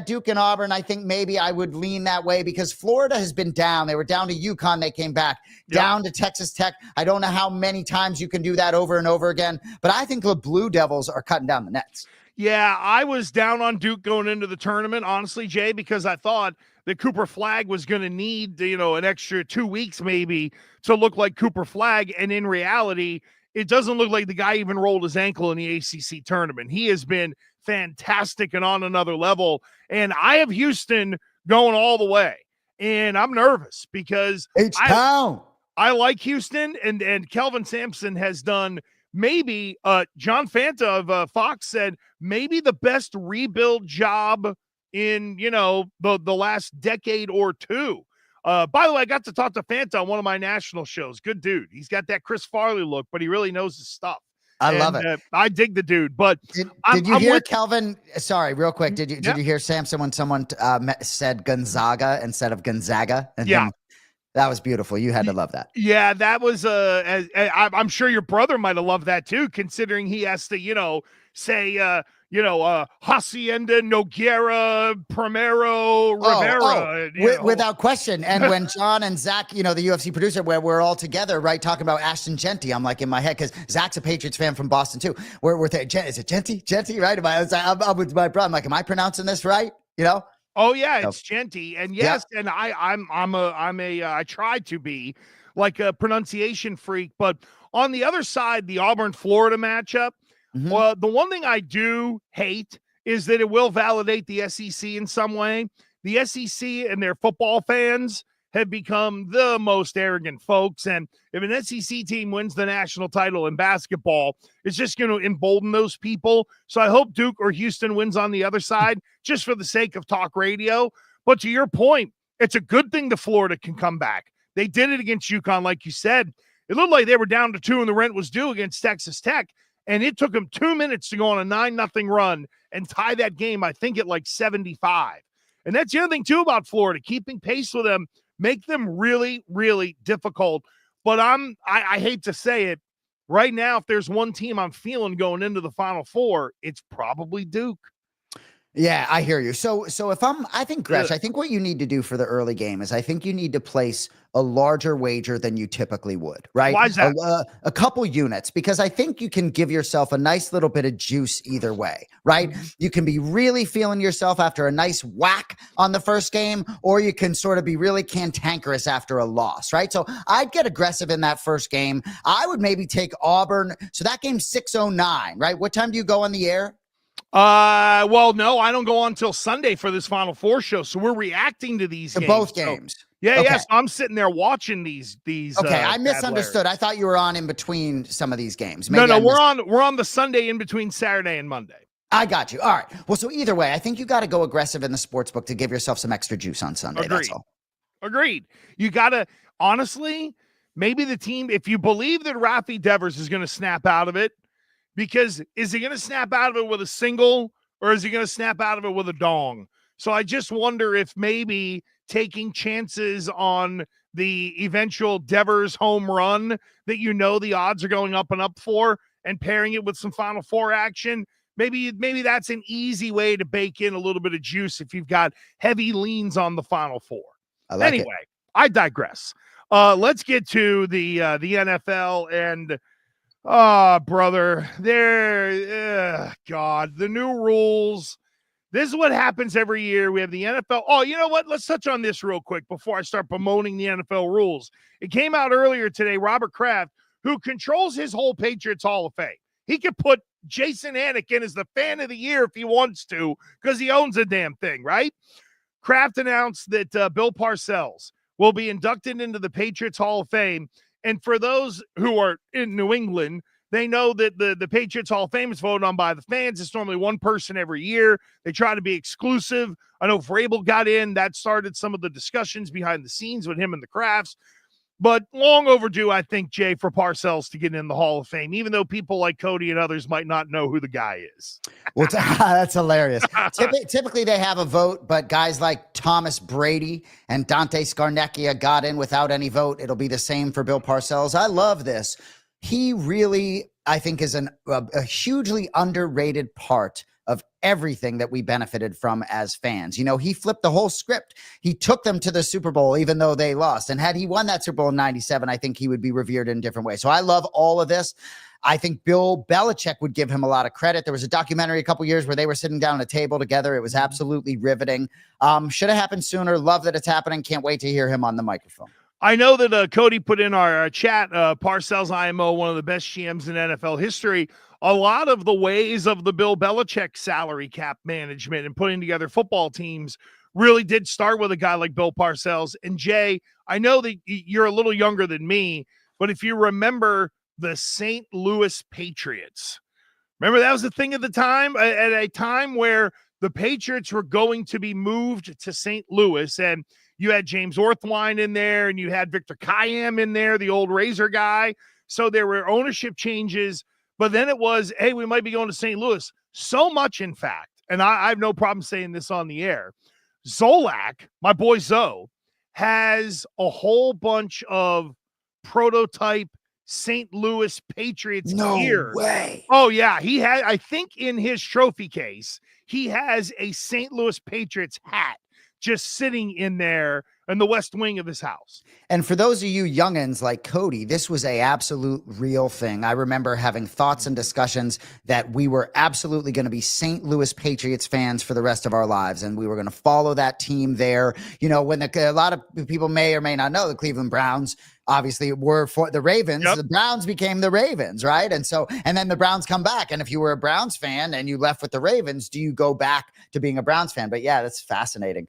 Duke and Auburn, I think maybe I would lean that way because Florida has been down. They were down to UConn. They came back down to Texas Tech. I don't know how many times you can do that over and over again, but I think the Blue Devils are cutting down the nets. Yeah, I was down on Duke going into the tournament, honestly, Jay, because I thought that Cooper Flagg was going to need, an extra 2 weeks maybe to look like Cooper Flagg. And in reality, it doesn't look like the guy even rolled his ankle in the ACC tournament. He has been fantastic and on another level. And I have Houston going all the way. And I'm nervous because I like Houston and Kelvin Sampson has done maybe John Fanta of Fox said maybe the best rebuild job in, the last decade or two. By the way, I got to talk to Fanta on one of my national shows. Good dude. He's got that Chris Farley look, but he really knows his stuff. I love it. I dig the dude, but did you hear Kelvin? Sorry, real quick. Did you hear Samson when someone said Gonzaga instead of Gonzaga? And that was beautiful. You had to love that. Yeah, that was I'm sure your brother might have loved that too, considering he has to, say Hacienda, Noguera, Primero, Rivera. Without question. And when John and Zach, the UFC producer, where we're all together, right, talking about Ashton Genty, I'm like in my head, because Zach's a Patriots fan from Boston too. We're there, is it Genty? Genty, right? I'm with my brother. I'm like, am I pronouncing this right? Oh yeah, it's Genty, and yes, and I tried to be like a pronunciation freak, but on the other side, the Auburn-Florida matchup. Well, the one thing I do hate is that it will validate the SEC in some way. The SEC and their football fans have become the most arrogant folks. And if an SEC team wins the national title in basketball, it's just going to embolden those people. So I hope Duke or Houston wins on the other side, just for the sake of talk radio. But to your point, it's a good thing that Florida can come back. They did it against UConn, like you said. It looked like they were down to 2 and the rent was due against Texas Tech. And it took them 2 minutes to go on a 9-0 run and tie that game, I think, at like 75. And that's the other thing, too, about Florida. Keeping pace with them, make them really, really difficult. But I hate to say it, right now, if there's one team I'm feeling going into the Final Four, it's probably Duke. Yeah, I hear you. So I think Gresh, I think what you need to do for the early game is I think you need to place a larger wager than you typically would, right? Why is that? A couple units, because I think you can give yourself a nice little bit of juice either way, right? You can be really feeling yourself after a nice whack on the first game, or you can sort of be really cantankerous after a loss, right? So I'd get aggressive in that first game. I would maybe take Auburn. So that game's 6:09, right? What time do you go on the air? Well, no, I don't go on until Sunday for this Final Four show. So we're reacting to these games. Both games. So, yes. I'm sitting there watching these. Okay, I misunderstood. I thought you were on in between some of these games. Maybe we're on the Sunday in between Saturday and Monday. I got you. All right. Well, so either way, I think you got to go aggressive in the sports book to give yourself some extra juice on Sunday. Agreed. That's all. Agreed. You got to, honestly, maybe the team, if you believe that Raffy Devers is going to snap out of it, because is he going to snap out of it with a single or is he going to snap out of it with a dong? So I just wonder if maybe taking chances on the eventual Devers home run that the odds are going up and up for and pairing it with some Final Four action, maybe that's an easy way to bake in a little bit of juice if you've got heavy leans on the Final Four. Anyway, I digress. Let's get to the NFL, and Brother, God, the new rules. This is what happens every year. We have the NFL. Oh, you know what? Let's touch on this real quick before I start bemoaning the NFL rules. It came out earlier today, Robert Kraft, who controls his whole Patriots Hall of Fame. He could put Jason Anik in as the fan of the year if he wants to, because he owns a damn thing, right? Kraft announced that Bill Parcells will be inducted into the Patriots Hall of Fame. And for those who are in New England, they know that the Patriots Hall of Fame is voted on by the fans. It's normally one person every year. They try to be exclusive. I know Vrabel got in. That started some of the discussions behind the scenes with him and the Crafts. But long overdue, I think, Jay, for Parcells to get in the Hall of Fame, even though people like Cody and others might not know who the guy is. Well, that's hilarious. Typically, they have a vote, but guys like Thomas Brady and Dante Scarnecchia got in without any vote. It'll be the same for Bill Parcells. I love this. He really, I think, is a hugely underrated part of everything that we benefited from as fans. You know, he flipped the whole script. He took them to the Super Bowl, even though they lost. And had he won that Super Bowl in 97, I think he would be revered in a different way. So I love all of this. I think Bill Belichick would give him a lot of credit. There was a documentary a couple years where they were sitting down at a table together. It was absolutely riveting. Should have happened sooner. Love that it's happening. Can't wait to hear him on the microphone. I know that Cody put in our chat, Parcells IMO, one of the best GMs in NFL history. A lot of the ways of the Bill Belichick salary cap management and putting together football teams really did start with a guy like Bill Parcells. And Jay, I know that you're a little younger than me, but if you remember the St. Louis Patriots, remember that was the thing at the time, at a time where the Patriots were going to be moved to St. Louis, and you had James Orthwein in there, and you had Victor Kayam in there, the old Razor guy. So there were ownership changes, but then it was, hey, we might be going to St. Louis. So much, in fact, and I have no problem saying this on the air, Zolak, my boy Zoe, has a whole bunch of prototype St. Louis Patriots gear. No way. Oh, yeah. He had, I think in his trophy case, he has a St. Louis Patriots hat just sitting in there in the west wing of his house. And for those of you youngins like Cody, this was a absolute real thing. I remember having thoughts and discussions that we were absolutely going to be St. Louis Patriots fans for the rest of our lives. And we were going to follow that team there. You know, when a lot of people may or may not know, the Cleveland Browns obviously were for the Ravens. Yep. The Browns became the Ravens, right? And then the Browns come back. And if you were a Browns fan and you left with the Ravens, do you go back to being a Browns fan? But yeah, that's fascinating.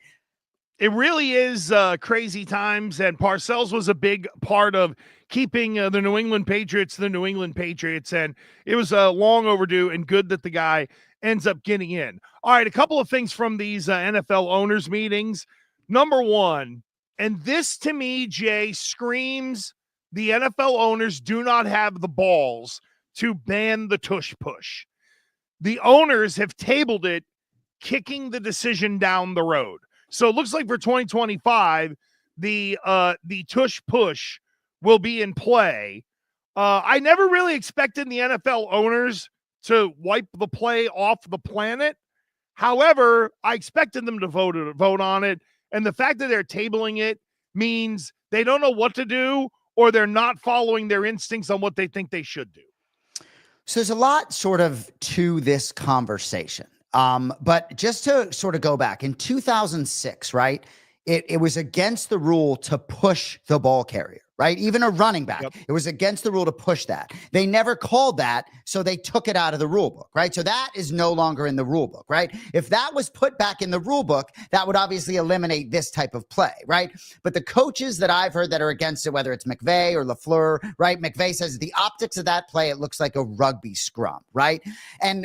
It really is crazy times, and Parcells was a big part of keeping the New England Patriots, and it was long overdue and good that the guy ends up getting in. All right, a couple of things from these NFL owners meetings. Number one, and this to me, Jay, screams the NFL owners do not have the balls to ban the tush push. The owners have tabled it, kicking the decision down the road. So it looks like for 2025, the tush push will be in play. I never really expected the NFL owners to wipe the play off the planet. However, I expected them to vote on it. And the fact that they're tabling it means they don't know what to do, or they're not following their instincts on what they think they should do. So there's a lot sort of to this conversation. But just to sort of go back in 2006, right? It was against the rule to push the ball carrier, right? Even a running back, yep. It was against the rule to push that. They never called that, so they took it out of the rule book, right? So that is no longer in the rule book, right? If that was put back in the rule book, that would obviously eliminate this type of play, right? But the coaches that I've heard that are against it, whether it's McVay or LaFleur, right? McVay says the optics of that play, it looks like a rugby scrum, right?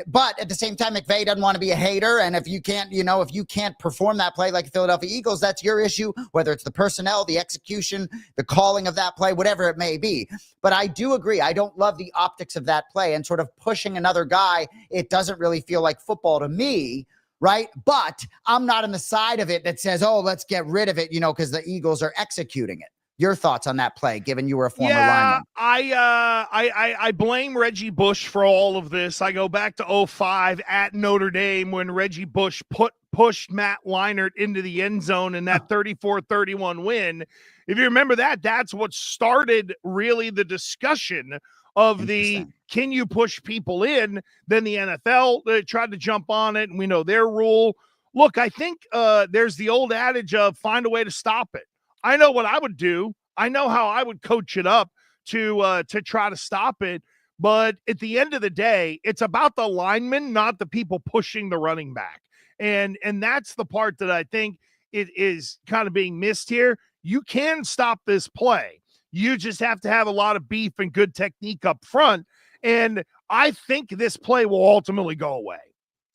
But at the same time, McVay doesn't want to be a hater. And if you can't perform that play like the Philadelphia Eagles, that's your issue, whether it's the personnel, the execution, the calling of that play, whatever it may be. But I do agree. I don't love the optics of that play, and sort of pushing another guy. It doesn't really feel like football to me, right? But I'm not on the side of it that says, oh, let's get rid of it, because the Eagles are executing it. Your thoughts on that play, given you were a former lineman? I blame Reggie Bush for all of this. I go back to 2005 at Notre Dame when Reggie Bush put pushed Matt Leinart into the end zone in that 34-31 win. If you remember that, that's what started really the discussion of the can you push people in. Then the NFL tried to jump on it, and we know their rule. Look, I think there's the old adage of find a way to stop it. I know what I would do. I know how I would coach it up to try to stop it. But at the end of the day, it's about the linemen, not the people pushing the running back. And that's the part that I think it is kind of being missed here. You can stop this play. You just have to have a lot of beef and good technique up front. And I think this play will ultimately go away.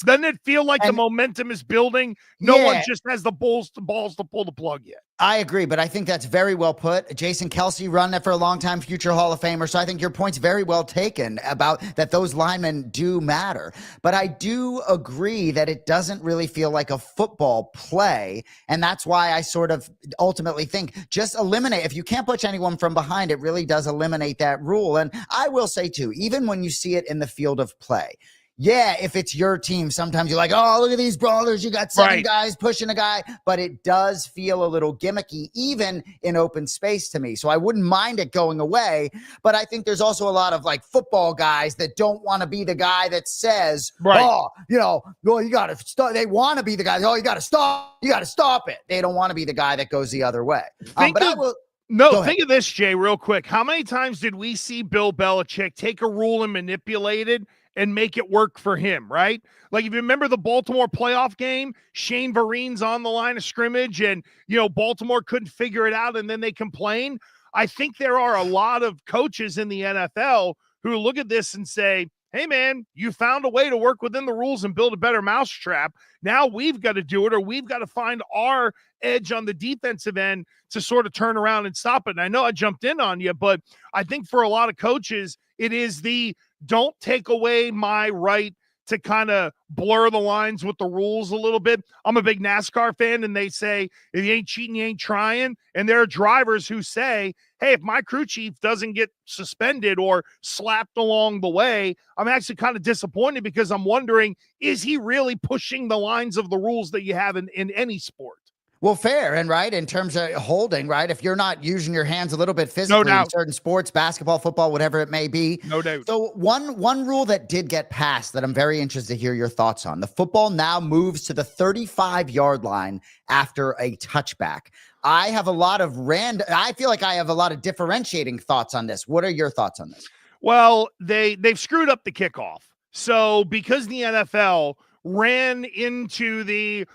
Doesn't it feel like the momentum is building? No one just has the balls to pull the plug yet. I agree, but I think that's very well put. Jason Kelsey run that for a long time, future Hall of Famer. So I think your point's very well taken about that those linemen do matter. But I do agree that it doesn't really feel like a football play. And that's why I sort of ultimately think just eliminate. If you can't push anyone from behind, it really does eliminate that rule. And I will say too, even when you see it in the field of play, yeah, if it's your team, sometimes you're like, oh, look at these brawlers. You got seven guys pushing a guy. But it does feel a little gimmicky, even in open space to me. So I wouldn't mind it going away. But I think there's also a lot of like football guys that don't want to be the guy that says, oh, you know, well, you got to stop. They want to be the guy. Oh, you got to stop. You got to stop it. They don't want to be the guy that goes the other way. Think of this, Jay, real quick. How many times did we see Bill Belichick take a rule and manipulate it and make it work for him, right? Like if you remember the Baltimore playoff game, Shane Vereen's on the line of scrimmage and, you know, Baltimore couldn't figure it out and then they complain. I think there are a lot of coaches in the NFL who look at this and say, hey, man, you found a way to work within the rules and build a better mousetrap. Now we've got to do it, or we've got to find our edge on the defensive end to sort of turn around and stop it. And I know I jumped in on you, but I think for a lot of coaches, it is the don't take away my right to kind of blur the lines with the rules a little bit. I'm a big NASCAR fan, and they say, if you ain't cheating, you ain't trying. And there are drivers who say, hey, if my crew chief doesn't get suspended or slapped along the way, I'm actually kind of disappointed because I'm wondering, is he really pushing the lines of the rules that you have in any sport? Well, fair. And right, in terms of holding, right, if you're not using your hands a little bit physically in certain sports, basketball, football, whatever it may be. No doubt. So one rule that did get passed that I'm very interested to hear your thoughts on. The football now moves to the 35-yard line after a touchback. I have a lot of I feel like I have a lot of differentiating thoughts on this. What are your thoughts on this? Well, they've screwed up the kickoff. So because the NFL ran into the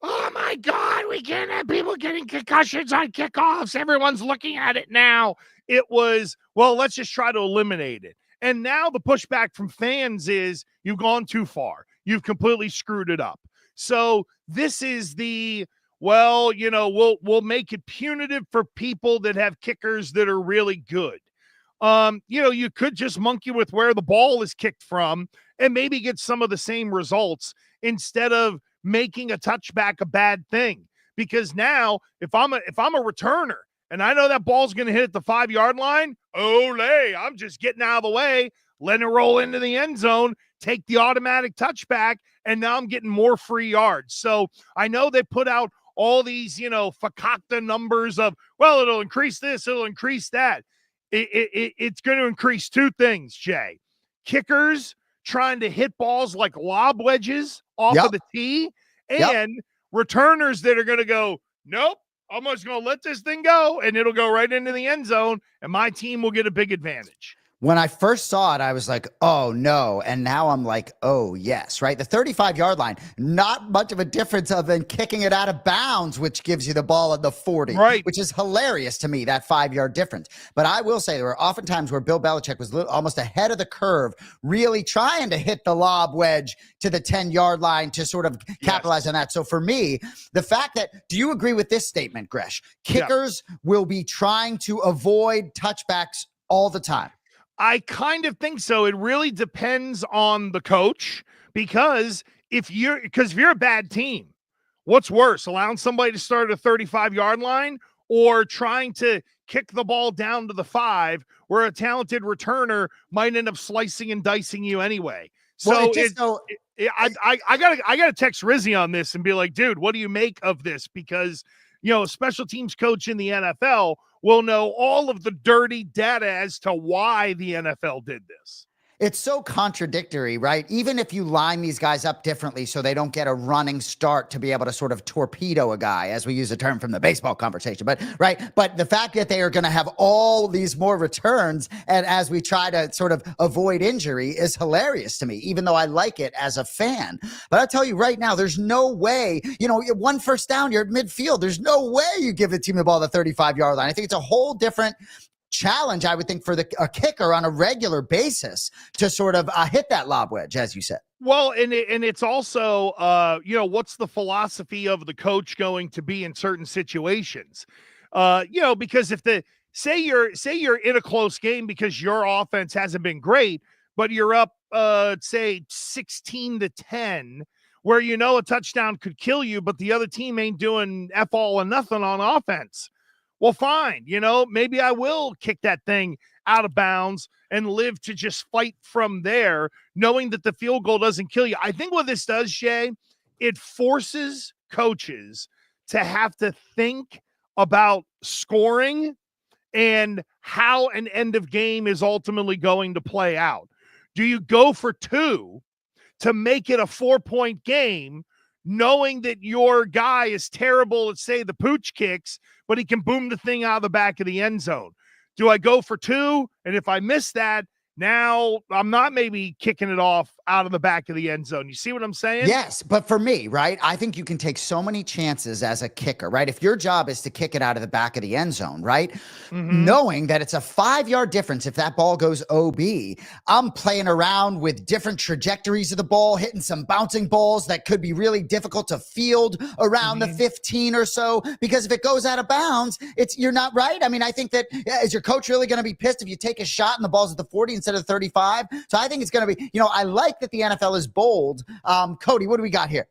oh my God, we can't have people getting concussions on kickoffs. Everyone's looking at it now. It was, well, let's just try to eliminate it. And now the pushback from fans is you've gone too far. You've completely screwed it up. So this is the, well, you know, we'll make it punitive for people that have kickers that are really good. You know, you could just monkey with where the ball is kicked from and maybe get some of the same results instead of making a touchback a bad thing. Because now if I'm a returner and I know that ball's going to hit at the 5-yard line, I'm just getting out of the way, letting it roll into the end zone, take the automatic touchback, and now I'm getting more free yards. So I know they put out all these, you know, fakakta numbers of, well, it'll increase this, it'll increase that. It's going to increase two things, Jay. Kickers trying to hit balls like lob wedges off of the tee, and returners that are going to go, nope, I'm just going to let this thing go, and it'll go right into the end zone, and my team will get a big advantage. When I first saw it, I was like, oh, no. And now I'm like, oh, yes, right? The 35-yard line, not much of a difference other than kicking it out of bounds, which gives you the ball at the 40, which is hilarious to me, that 5-yard difference. But I will say there were often times where Bill Belichick was almost ahead of the curve, really trying to hit the lob wedge to the 10-yard line to sort of capitalize on that. So for me, the fact that, do you agree with this statement, Gresh? Kickers will be trying to avoid touchbacks all the time. I kind of think so. It really depends on the coach, because if you're a bad team, what's worse, allowing somebody to start at a 35-yard line or trying to kick the ball down to the 5 where a talented returner might end up slicing and dicing you anyway? So I gotta text Rizzy on this and be like, dude, what do you make of this? Because, a special teams coach in the NFL will know all of the dirty data as to why the NFL did this. It's so contradictory, right? Even if you line these guys up differently so they don't get a running start to be able to sort of torpedo a guy, as we use a term from the baseball conversation, but the fact that they are going to have all these more returns and as we try to sort of avoid injury is hilarious to me, even though I like it as a fan. But I'll tell you right now, there's no way, one first down, you're at midfield. There's no way you give the team the ball at the 35-yard line. I think it's a whole different challenge, I would think, for a kicker on a regular basis to sort of hit that lob wedge, as you said. Well, and it's also, what's the philosophy of the coach going to be in certain situations? Because if say you're in a close game because your offense hasn't been great, but you're up, say 16-10, where a touchdown could kill you, but the other team ain't doing F all or nothing on offense. Well, fine. Maybe I will kick that thing out of bounds and live to just fight from there, knowing that the field goal doesn't kill you. I think what this does, Shay, it forces coaches to have to think about scoring and how an end of game is ultimately going to play out. Do you go for 2 to make it a 4-point game, knowing that your guy is terrible at, say, the pooch kicks, but he can boom the thing out of the back of the end zone? Do I go for 2? And if I miss that, now I'm not maybe kicking it off out of the back of the end zone. You see what I'm saying? Yes, but for me, right, I think you can take so many chances as a kicker, right? If your job is to kick it out of the back of the end zone, right? Mm-hmm. Knowing that it's a 5-yard difference if that ball goes OB, I'm playing around with different trajectories of the ball, hitting some bouncing balls that could be really difficult to field around the 15 or so, because if it goes out of bounds, you're not right. I mean, I think that, is your coach really going to be pissed if you take a shot and the ball's at the 40 instead of 35? So I think it's going to be, I like that the NFL is bold. Cody, what do we got here?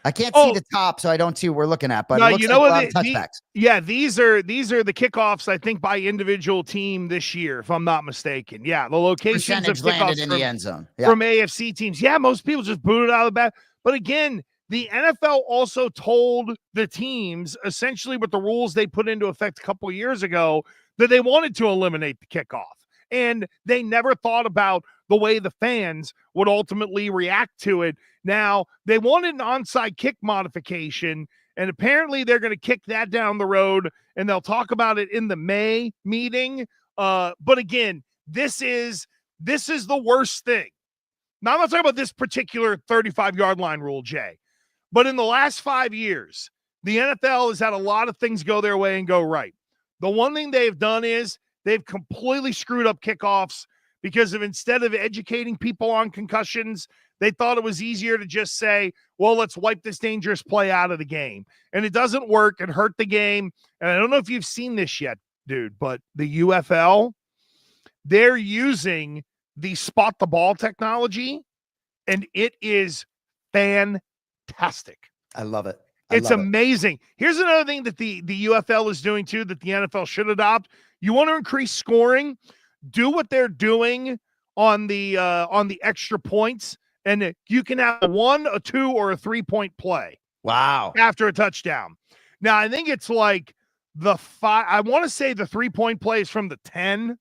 I can't see the top, so I don't see what we're looking at, but no, it looks like a lot of touchbacks. These are the kickoffs, I think, by individual team this year, if I'm not mistaken. Yeah, the locations of landed in the end zone from AFC teams. Yeah, most people just boot it out of the back. But again, the NFL also told the teams, essentially with the rules they put into effect a couple of years ago, that they wanted to eliminate the kickoff. And they never thought about the way the fans would ultimately react to it. Now, they wanted an onside kick modification, and apparently they're going to kick that down the road, and they'll talk about it in the May meeting. But again, this is the worst thing. Now, I'm not talking about this particular 35-yard line rule, Jay, but in the last 5 years, the NFL has had a lot of things go their way and go right. The one thing they've done is they've completely screwed up kickoffs because instead of educating people on concussions, they thought it was easier to just say, well, let's wipe this dangerous play out of the game. And it doesn't work. It hurt the game. And I don't know if you've seen this yet, dude, but the UFL, they're using the spot the ball technology, and it is fantastic. I love it. It's amazing. Here's another thing that the UFL is doing too, that the NFL should adopt. You want to increase scoring, do what they're doing on the extra points, and you can have a 1, a 2, or a 3-point play. Wow. After a touchdown. Now, I think it's like the 5. I want to say the 3-point play is from the 10,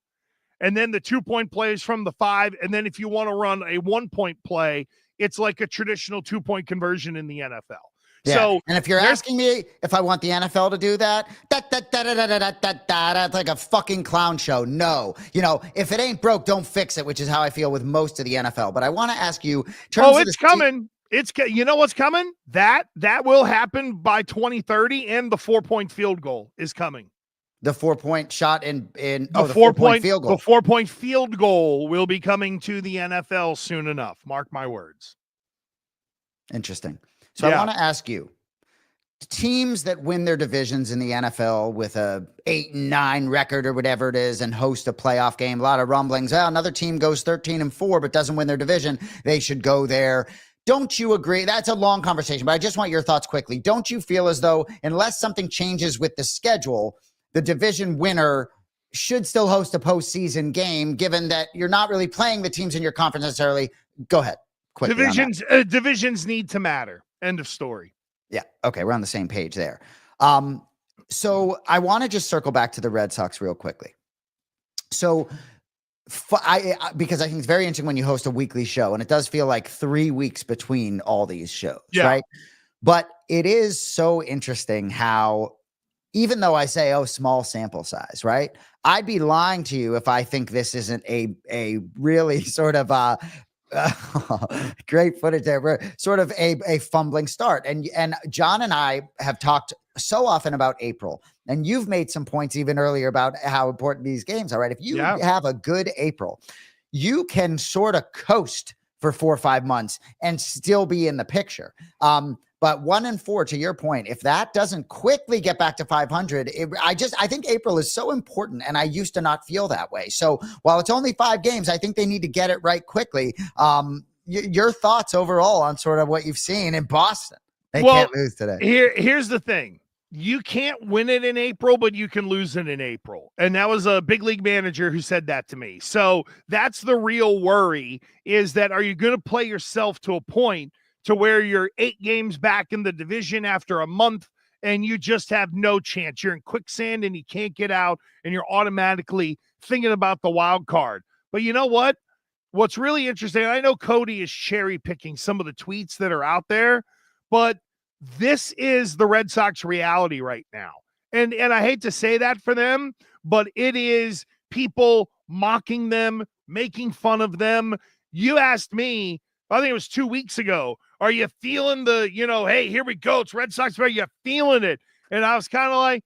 and then the 2-point play is from the 5. And then if you want to run a 1-point play, it's like a traditional 2-point conversion in the NFL. Yeah. So, and if you're asking me if I want the NFL to do that, it's like a fucking clown show. No, if it ain't broke, don't fix it, which is how I feel with most of the NFL. But I want to ask you, it's coming. You know what's coming? That will happen by 2030, and the 4-point field goal is coming. The 4-point shot in the 4-point field goal. The 4-point field goal will be coming to the NFL soon enough. Mark my words. Interesting. So I want to ask you, teams that win their divisions in the NFL with a 8-9 record or whatever it is and host a playoff game, a lot of rumblings. Another team goes 13-4 but doesn't win their division. They should go there. Don't you agree? That's a long conversation, but I just want your thoughts quickly. Don't you feel as though unless something changes with the schedule, the division winner should still host a postseason game, given that you're not really playing the teams in your conference necessarily? Go ahead. quickly. Divisions need to matter. End of story. Yeah. Okay. We're on the same page there. So I want to just circle back to the Red Sox real quickly. So because I think it's very interesting when you host a weekly show, and it does feel like 3 weeks between all these shows, right? But it is so interesting how, even though I say, oh, small sample size, right? I'd be lying to you if I think this isn't a really sort of great footage there, sort of a fumbling start. And John and I have talked so often about April, and you've made some points even earlier about how important these games are, right? If you have a good April, you can sort of coast for 4 or 5 months and still be in the picture. But 1-4, to your point, if that doesn't quickly get back to 500, I think April is so important, and I used to not feel that way. So while it's only 5 games, I think they need to get it right quickly. Your thoughts overall on sort of what you've seen in Boston? They can't lose today. Here's the thing. You can't win it in April, but you can lose it in April. And that was a big league manager who said that to me. So that's the real worry, is that are you going to play yourself to a point to where you're 8 games back in the division after a month and you just have no chance? You're in quicksand and you can't get out, and you're automatically thinking about the wild card. But you know what? What's really interesting, I know Cody is cherry picking some of the tweets that are out there, but this is the Red Sox reality right now. And I hate to say that for them, but it is people mocking them, making fun of them. You asked me, I think it was 2 weeks ago, are you feeling the, hey, here we go, it's Red Sox, are you feeling it? And I was kind of like,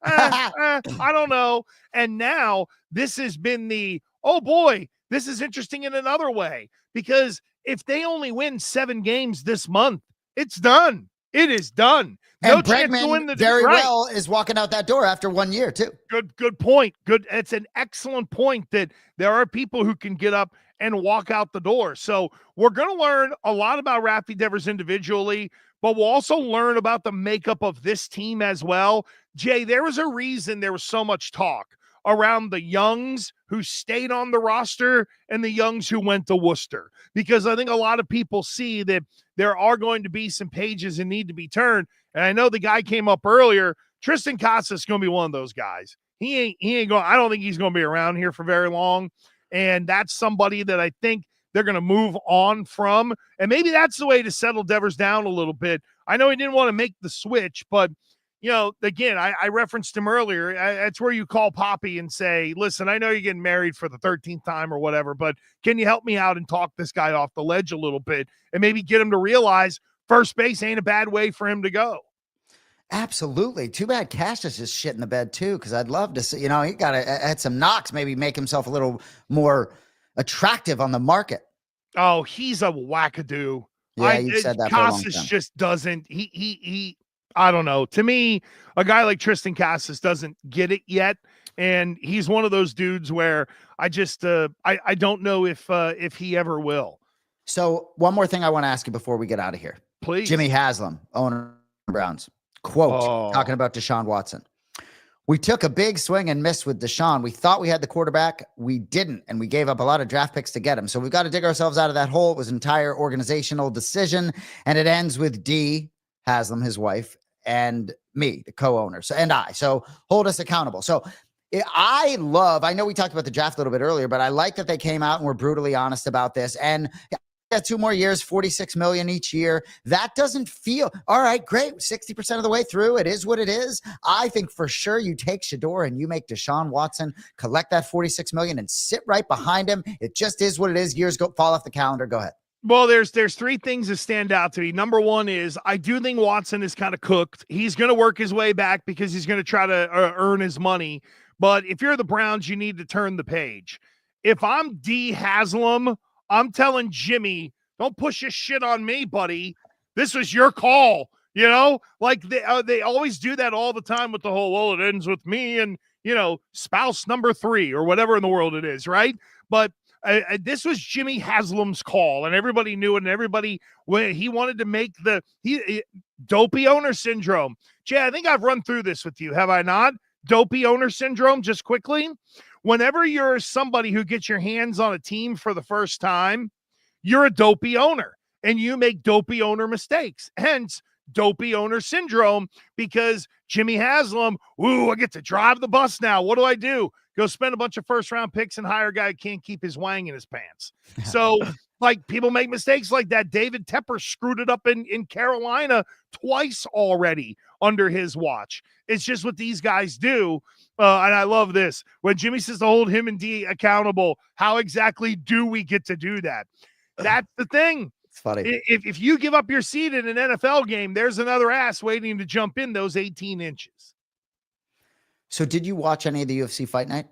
I don't know. And now this has been the, oh boy, this is interesting in another way, because if they only win 7 games this month, it's done. It is done. No chance to win the very well is walking out that door after 1 year too. Good point. Good. It's an excellent point that there are people who can get up and walk out the door. So we're going to learn a lot about Raffy Devers individually, but we'll also learn about the makeup of this team as well. Jay, there was a reason there was so much talk around the Youngs who stayed on the roster and the Youngs who went to Worcester, because I think a lot of people see that there are going to be some pages that need to be turned. And I know the guy came up earlier, Tristan Casas is going to be one of those guys. He ain't going, I don't think he's going to be around here for very long. And that's somebody that I think they're going to move on from. And maybe that's the way to settle Devers down a little bit. I know he didn't want to make the switch, but again, I referenced him earlier. That's where you call Poppy and say, listen, I know you're getting married for the 13th time or whatever, but can you help me out and talk this guy off the ledge a little bit and maybe get him to realize first base ain't a bad way for him to go? Absolutely. Too bad Cassius is shit in the bed too, because I'd love to see, he got to add some knocks, maybe make himself a little more attractive on the market. Oh, he's a wackadoo. Yeah, you said that. Casas just doesn't. He I don't know. To me, a guy like Tristan Casas doesn't get it yet, and he's one of those dudes where I just I don't know if he ever will. So one more thing I want to ask you before we get out of here, please. Jimmy Haslam, owner of Browns, quote talking about Deshaun Watson. We took a big swing and missed with Deshaun. We thought we had the quarterback. We didn't, and we gave up a lot of draft picks to get him. So we've got to dig ourselves out of that hole. It was an entire organizational decision, and it ends with D. Haslam, his wife, and me, the co-owner. And I. So hold us accountable. So I know we talked about the draft a little bit earlier, but I like that they came out and were brutally honest about this. And got 2 more years, $46 million each year. That doesn't feel all right. Great. 60% of the way through. It is what it is. I think for sure you take Shedeur and you make Deshaun Watson collect that $46 million and sit right behind him. It just is what it is. Years fall off the calendar. Go ahead. Well, there's 3 things that stand out to me. Number one is I do think Watson is kind of cooked. He's going to work his way back because he's going to try to earn his money. But if you're the Browns, you need to turn the page. If I'm D. Haslam, I'm telling Jimmy, don't push your shit on me, buddy. This was your call. Like they always do that all the time with the whole, well, it ends with me and, spouse number 3 or whatever in the world it is, right? But this was Jimmy Haslam's call, and everybody knew it, and everybody, when he wanted to make dopey owner syndrome. Jay, I think I've run through this with you, have I not? Dopey owner syndrome, just quickly. Whenever you're somebody who gets your hands on a team for the first time, you're a dopey owner and you make dopey owner mistakes. Hence, dopey owner syndrome, because Jimmy Haslam, I get to drive the bus now. What do I do? Go spend a bunch of first-round picks and hire a guy who can't keep his wang in his pants. So, like, people make mistakes like that. David Tepper screwed it up in Carolina twice already under his watch. It's just what these guys do. And I love this. When Jimmy says to hold him and D accountable, how exactly do we get to do that? That's the thing. It's funny. If you give up your seat in an NFL game, there's another ass waiting to jump in those 18 inches. So did you watch any of the UFC Fight Night?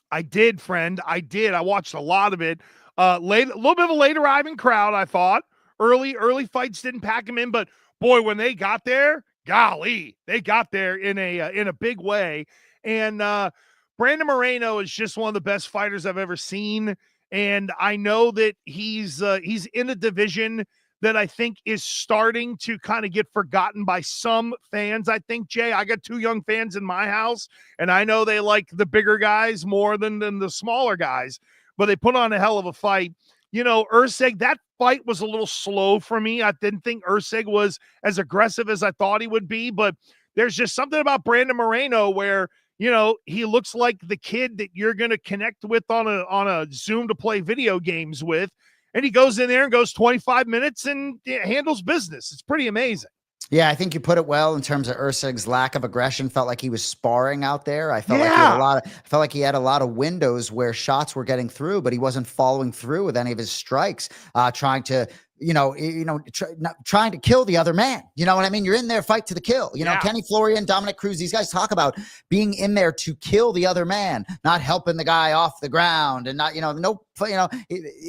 I did, friend. I did. I watched a lot of it. A little bit of a late arriving crowd, I thought. Early fights didn't pack them in, but boy, when they got there, golly, they got there in a big way. And Brandon Moreno is just one of the best fighters I've ever seen. And I know that he's in a division that I think is starting to kind of get forgotten by some fans. I think, Jay, I got 2 young fans in my house, and I know they like the bigger guys more than the smaller guys, but they put on a hell of a fight. You know, Usyk, that fight was a little slow for me. I didn't think Usyk was as aggressive as I thought he would be, but there's just something about Brandon Moreno where, you know, he looks like the kid that you're going to connect with on a Zoom to play video games with. And he goes in there and goes 25 minutes and handles business. It's pretty amazing. Yeah, I think you put it well in terms of Usyk's lack of aggression. Felt like he was sparring out there. I felt like he had a lot of windows where shots were getting through, but he wasn't following through with any of his strikes, trying to trying to kill the other man. You know what I mean? You're in there, fight to the kill. You know, Kenny Florian, Dominic Cruz, these guys talk about being in there to kill the other man, not helping the guy off the ground, and not, a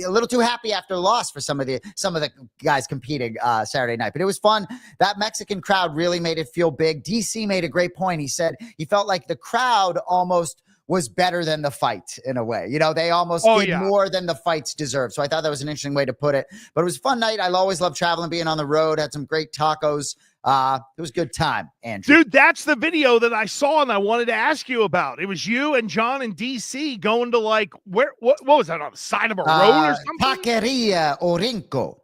little too happy after a loss for some of the guys competing Saturday night. But it was fun. That Mexican crowd really made it feel big. DC made a great point. He said he felt like the crowd almost was better than the fight in a way. You know, they almost did more than the fights deserved. So I thought that was an interesting way to put it. But it was a fun night. I always love traveling, being on the road, had some great tacos. It was a good time, Andrew. Dude, that's the video that I saw and I wanted to ask you about. It was you and John in DC going to what was that, on the side of a road or something? Taqueria Orinco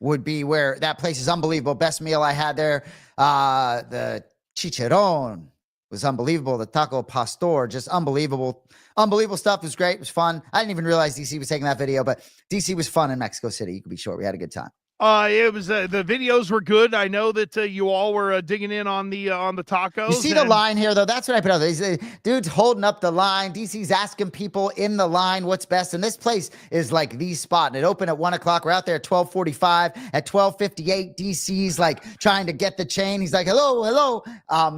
would be where that place is unbelievable. Best meal I had there. The chicharron was unbelievable. The taco pastor, just unbelievable stuff. It was great. It was fun. I didn't even realize DC was taking that video, but DC was fun in Mexico City. You can be sure we had a good time. It was the videos were good. I know that you all were digging in on the tacos. You see the line here, though. That's what I put out there. Dude's holding up the line. DC's asking people in the line what's best, and this place is like the spot. And it opened at 1 o'clock. We're out there at 12:45. At 12:58, DC's like trying to get the chain. He's like, hello.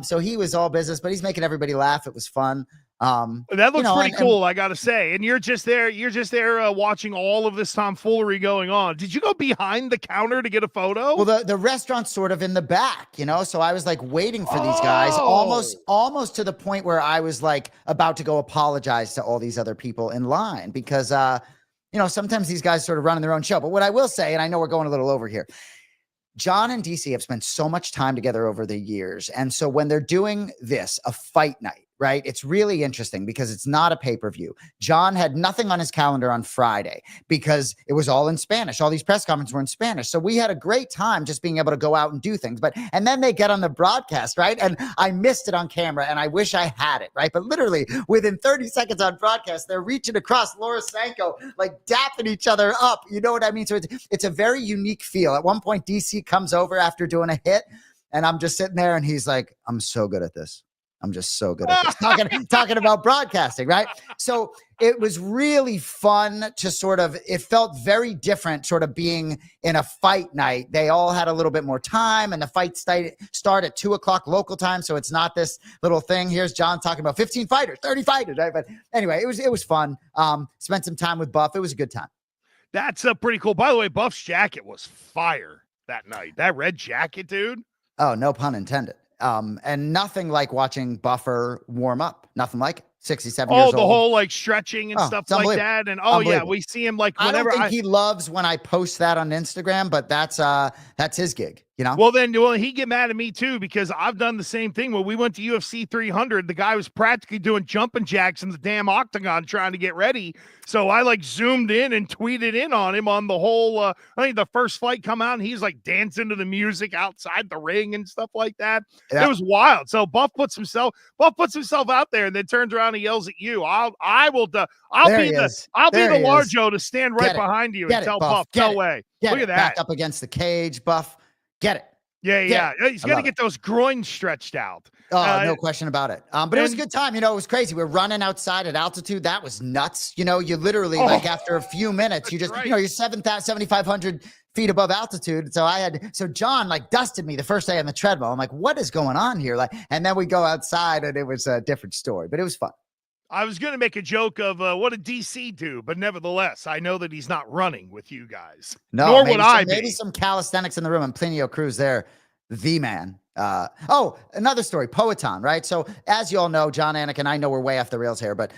So he was all business, but he's making everybody laugh. It was fun. That looks pretty cool, I gotta say. And you're just there watching all of this tomfoolery going on. Did you go behind the counter to get a photo? Well, the restaurant's sort of in the back, so I was like waiting for these guys, almost to the point where I was like about to go apologize to all these other people in line, because sometimes these guys sort of running their own show. But what I will say, and I know we're going a little over here, John and DC have spent so much time together over the years. And so when they're doing this, a fight night, right? It's really interesting because it's not a pay-per-view. John had nothing on his calendar on Friday because it was all in Spanish. All these press conferences were in Spanish. So we had a great time just being able to go out and do things. And then they get on the broadcast, right? And I missed it on camera and I wish I had it, right? But literally within 30 seconds on broadcast, they're reaching across Laura Sanko, like dapping each other up. You know what I mean? So it's a very unique feel. At one point, DC comes over after doing a hit and I'm just sitting there and he's like, I'm so good at this. I'm just so good at this. Talking about broadcasting, right? So it was really fun to it felt very different sort of being in a fight night. They all had a little bit more time and the fight start at 2 o'clock local time. So it's not this little thing. Here's John talking about 15 fighters, 30 fighters, right? But anyway, it was fun. Spent some time with Buff. It was a good time. That's pretty cool. By the way, Buff's jacket was fire that night. That red jacket, dude. Oh, no pun intended. And nothing like watching Buffer warm up. Nothing like it. 67 years old. Oh, the whole like stretching and stuff like that. And we see him like whenever. I don't think he loves when I post that on Instagram, but that's his gig. You know? Well, he get mad at me too, because I've done the same thing. When we went to UFC 300, the guy was practically doing jumping jacks in the damn octagon trying to get ready. So I like zoomed in and tweeted in on him on the whole, I think the first fight come out, and he's like dancing to the music outside the ring and stuff like that. Yeah. It was wild. So Buff puts himself out there and then turns around and yells at you. I'll be the Larjo to stand right behind you and tell Buff, no way. Look at that. Back up against the cage, Buff. Get it. Yeah. He's got to get those groins stretched out. Oh, no question about it. But it was a good time. You know, it was crazy. We're running outside at altitude. That was nuts. You know, you literally like after a few minutes, you just, you know, you're 7,500 feet above altitude. So John like dusted me the first day on the treadmill. I'm like, what is going on here? Like, and then we go outside and it was a different story, but it was fun. I was going to make a joke of what did DC do, but nevertheless, I know that he's not running with you guys. No, nor would I be. Maybe some calisthenics in the room, and Plinio Cruz there, the man. Another story, Poeton, right? So as you all know, John Anik and I know we're way off the rails here, but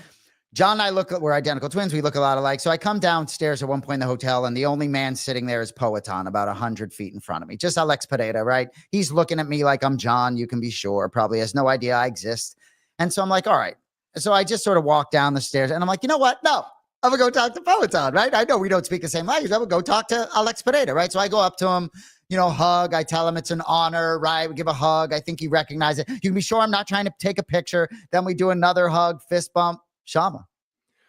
John and I we're identical twins. We look a lot alike. So I come downstairs at one point in the hotel, and the only man sitting there is Poeton, about 100 feet in front of me. Just Alex Pereira, right? He's looking at me like I'm John, you can be sure. Probably has no idea I exist. And so I'm like, all right. So I just sort of walk down the stairs, and I'm like, you know what? No, I'm going to go talk to Poeton, right? I know we don't speak the same language. I'm going to go talk to Alex Pereira, right? So I go up to him, you know, hug. I tell him it's an honor, right? We give a hug. I think he recognizes it. You can be sure I'm not trying to take a picture. Then we do another hug, fist bump. Shama.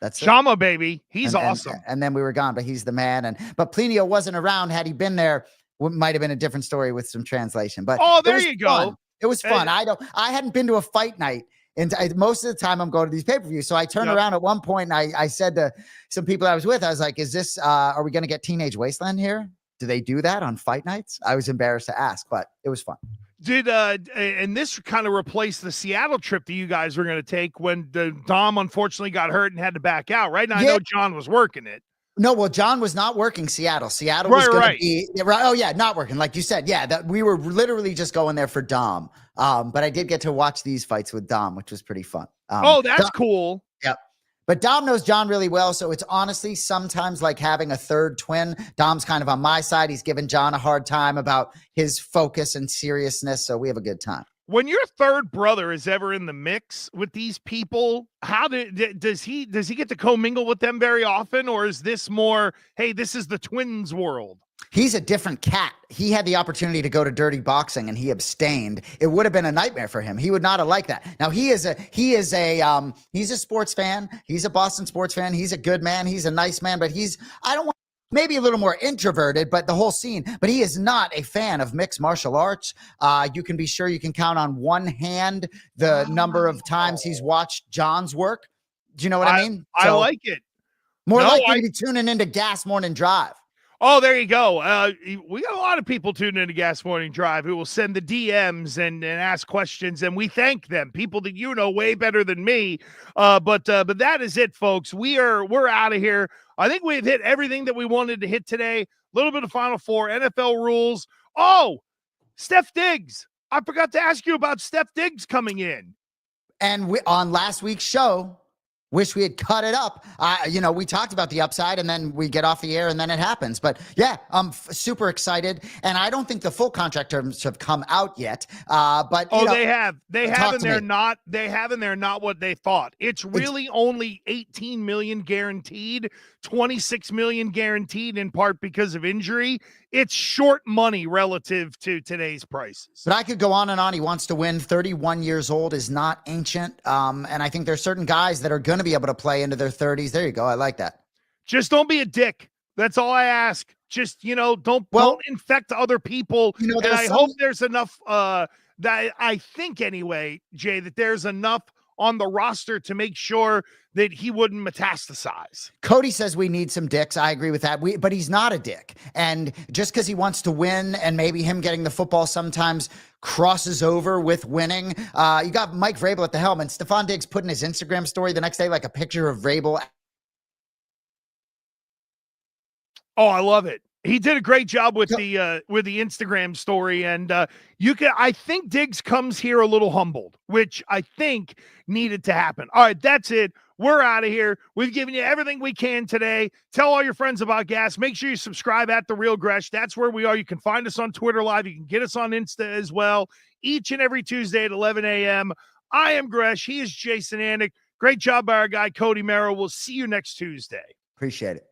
That's Shama, baby. He's awesome. And then we were gone, but he's the man. But Plinio wasn't around. Had he been there, it might have been a different story with some translation. But there you go. It was fun. I hadn't been to a fight night. And most of the time I'm going to these pay-per-views. So I turned around at one point and I said to some people I was with, I was like, is this, are we going to get Teenage Wasteland here? Do they do that on fight nights? I was embarrassed to ask, but it was fun. And this kind of replaced the Seattle trip that you guys were going to take when the Dom unfortunately got hurt and had to back out, right? Now I know John was working it. No, well, John was not working Seattle. Seattle was going to be not working, like you said. Yeah, that we were literally just going there for Dom. But I did get to watch these fights with Dom, which was pretty fun. That's cool. Yep. But Dom knows John really well, so it's honestly sometimes like having a third twin. Dom's kind of on my side. He's giving John a hard time about his focus and seriousness, so we have a good time. When your third brother is ever in the mix with these people, how does he get to commingle with them very often, or is this more, hey, this is the twins world? He's a different cat. He had the opportunity to go to dirty boxing and he abstained. It would have been a nightmare for him. He would not have liked that. Now he's a sports fan. He's a Boston sports fan. He's a good man. He's a nice man, but maybe a little more introverted, but the whole scene, but he is not a fan of mixed martial arts. You can be sure you can count on one hand the number of times he's watched John's work. Do you know what I mean? I like it. More likely to be tuning into Gas Morning Drive. Oh, there you go. We got a lot of people tuning into Gas Morning Drive who will send the DMs and ask questions, and we thank them. People that you know way better than me. But that is it, folks. We're out of here. I think we've hit everything that we wanted to hit today. A little bit of Final Four, NFL rules. Oh, Steph Diggs. I forgot to ask you about Steph Diggs coming in. And on last week's show, wish we had cut it up. We talked about the upside, and then we get off the air, and then it happens. But yeah, I'm super excited, and I don't think the full contract terms have come out yet. They have. They have in there not. They have in there not what they thought. It's really only 18 million guaranteed, 26 million guaranteed in part because of injury. It's short money relative to today's prices. But I could go on and on. He wants to win. 31 years old is not ancient. And I think there's certain guys that are going to be able to play into their 30s. There you go. I like that. Just don't be a dick. That's all I ask. Just, don't infect other people. And I hope there's enough that I think anyway, Jay, that there's enough on the roster to make sure that he wouldn't metastasize. Cody says we need some dicks. I agree with that. But he's not a dick. And just because he wants to win, and maybe him getting the football sometimes crosses over with winning. You got Mike Vrabel at the helm, and Stephon Diggs put in his Instagram story the next day like a picture of Vrabel. Oh, I love it. He did a great job with the Instagram story, and I think Diggs comes here a little humbled, which I think needed to happen. All right, that's it. We're out of here. We've given you everything we can today. Tell all your friends about Gas. Make sure you subscribe at The Real Gresh. That's where we are. You can find us on Twitter Live. You can get us on Insta as well, each and every Tuesday at 11 a.m. I am Gresh. He is Jason Anik. Great job by our guy, Cody Merrow. We'll see you next Tuesday. Appreciate it.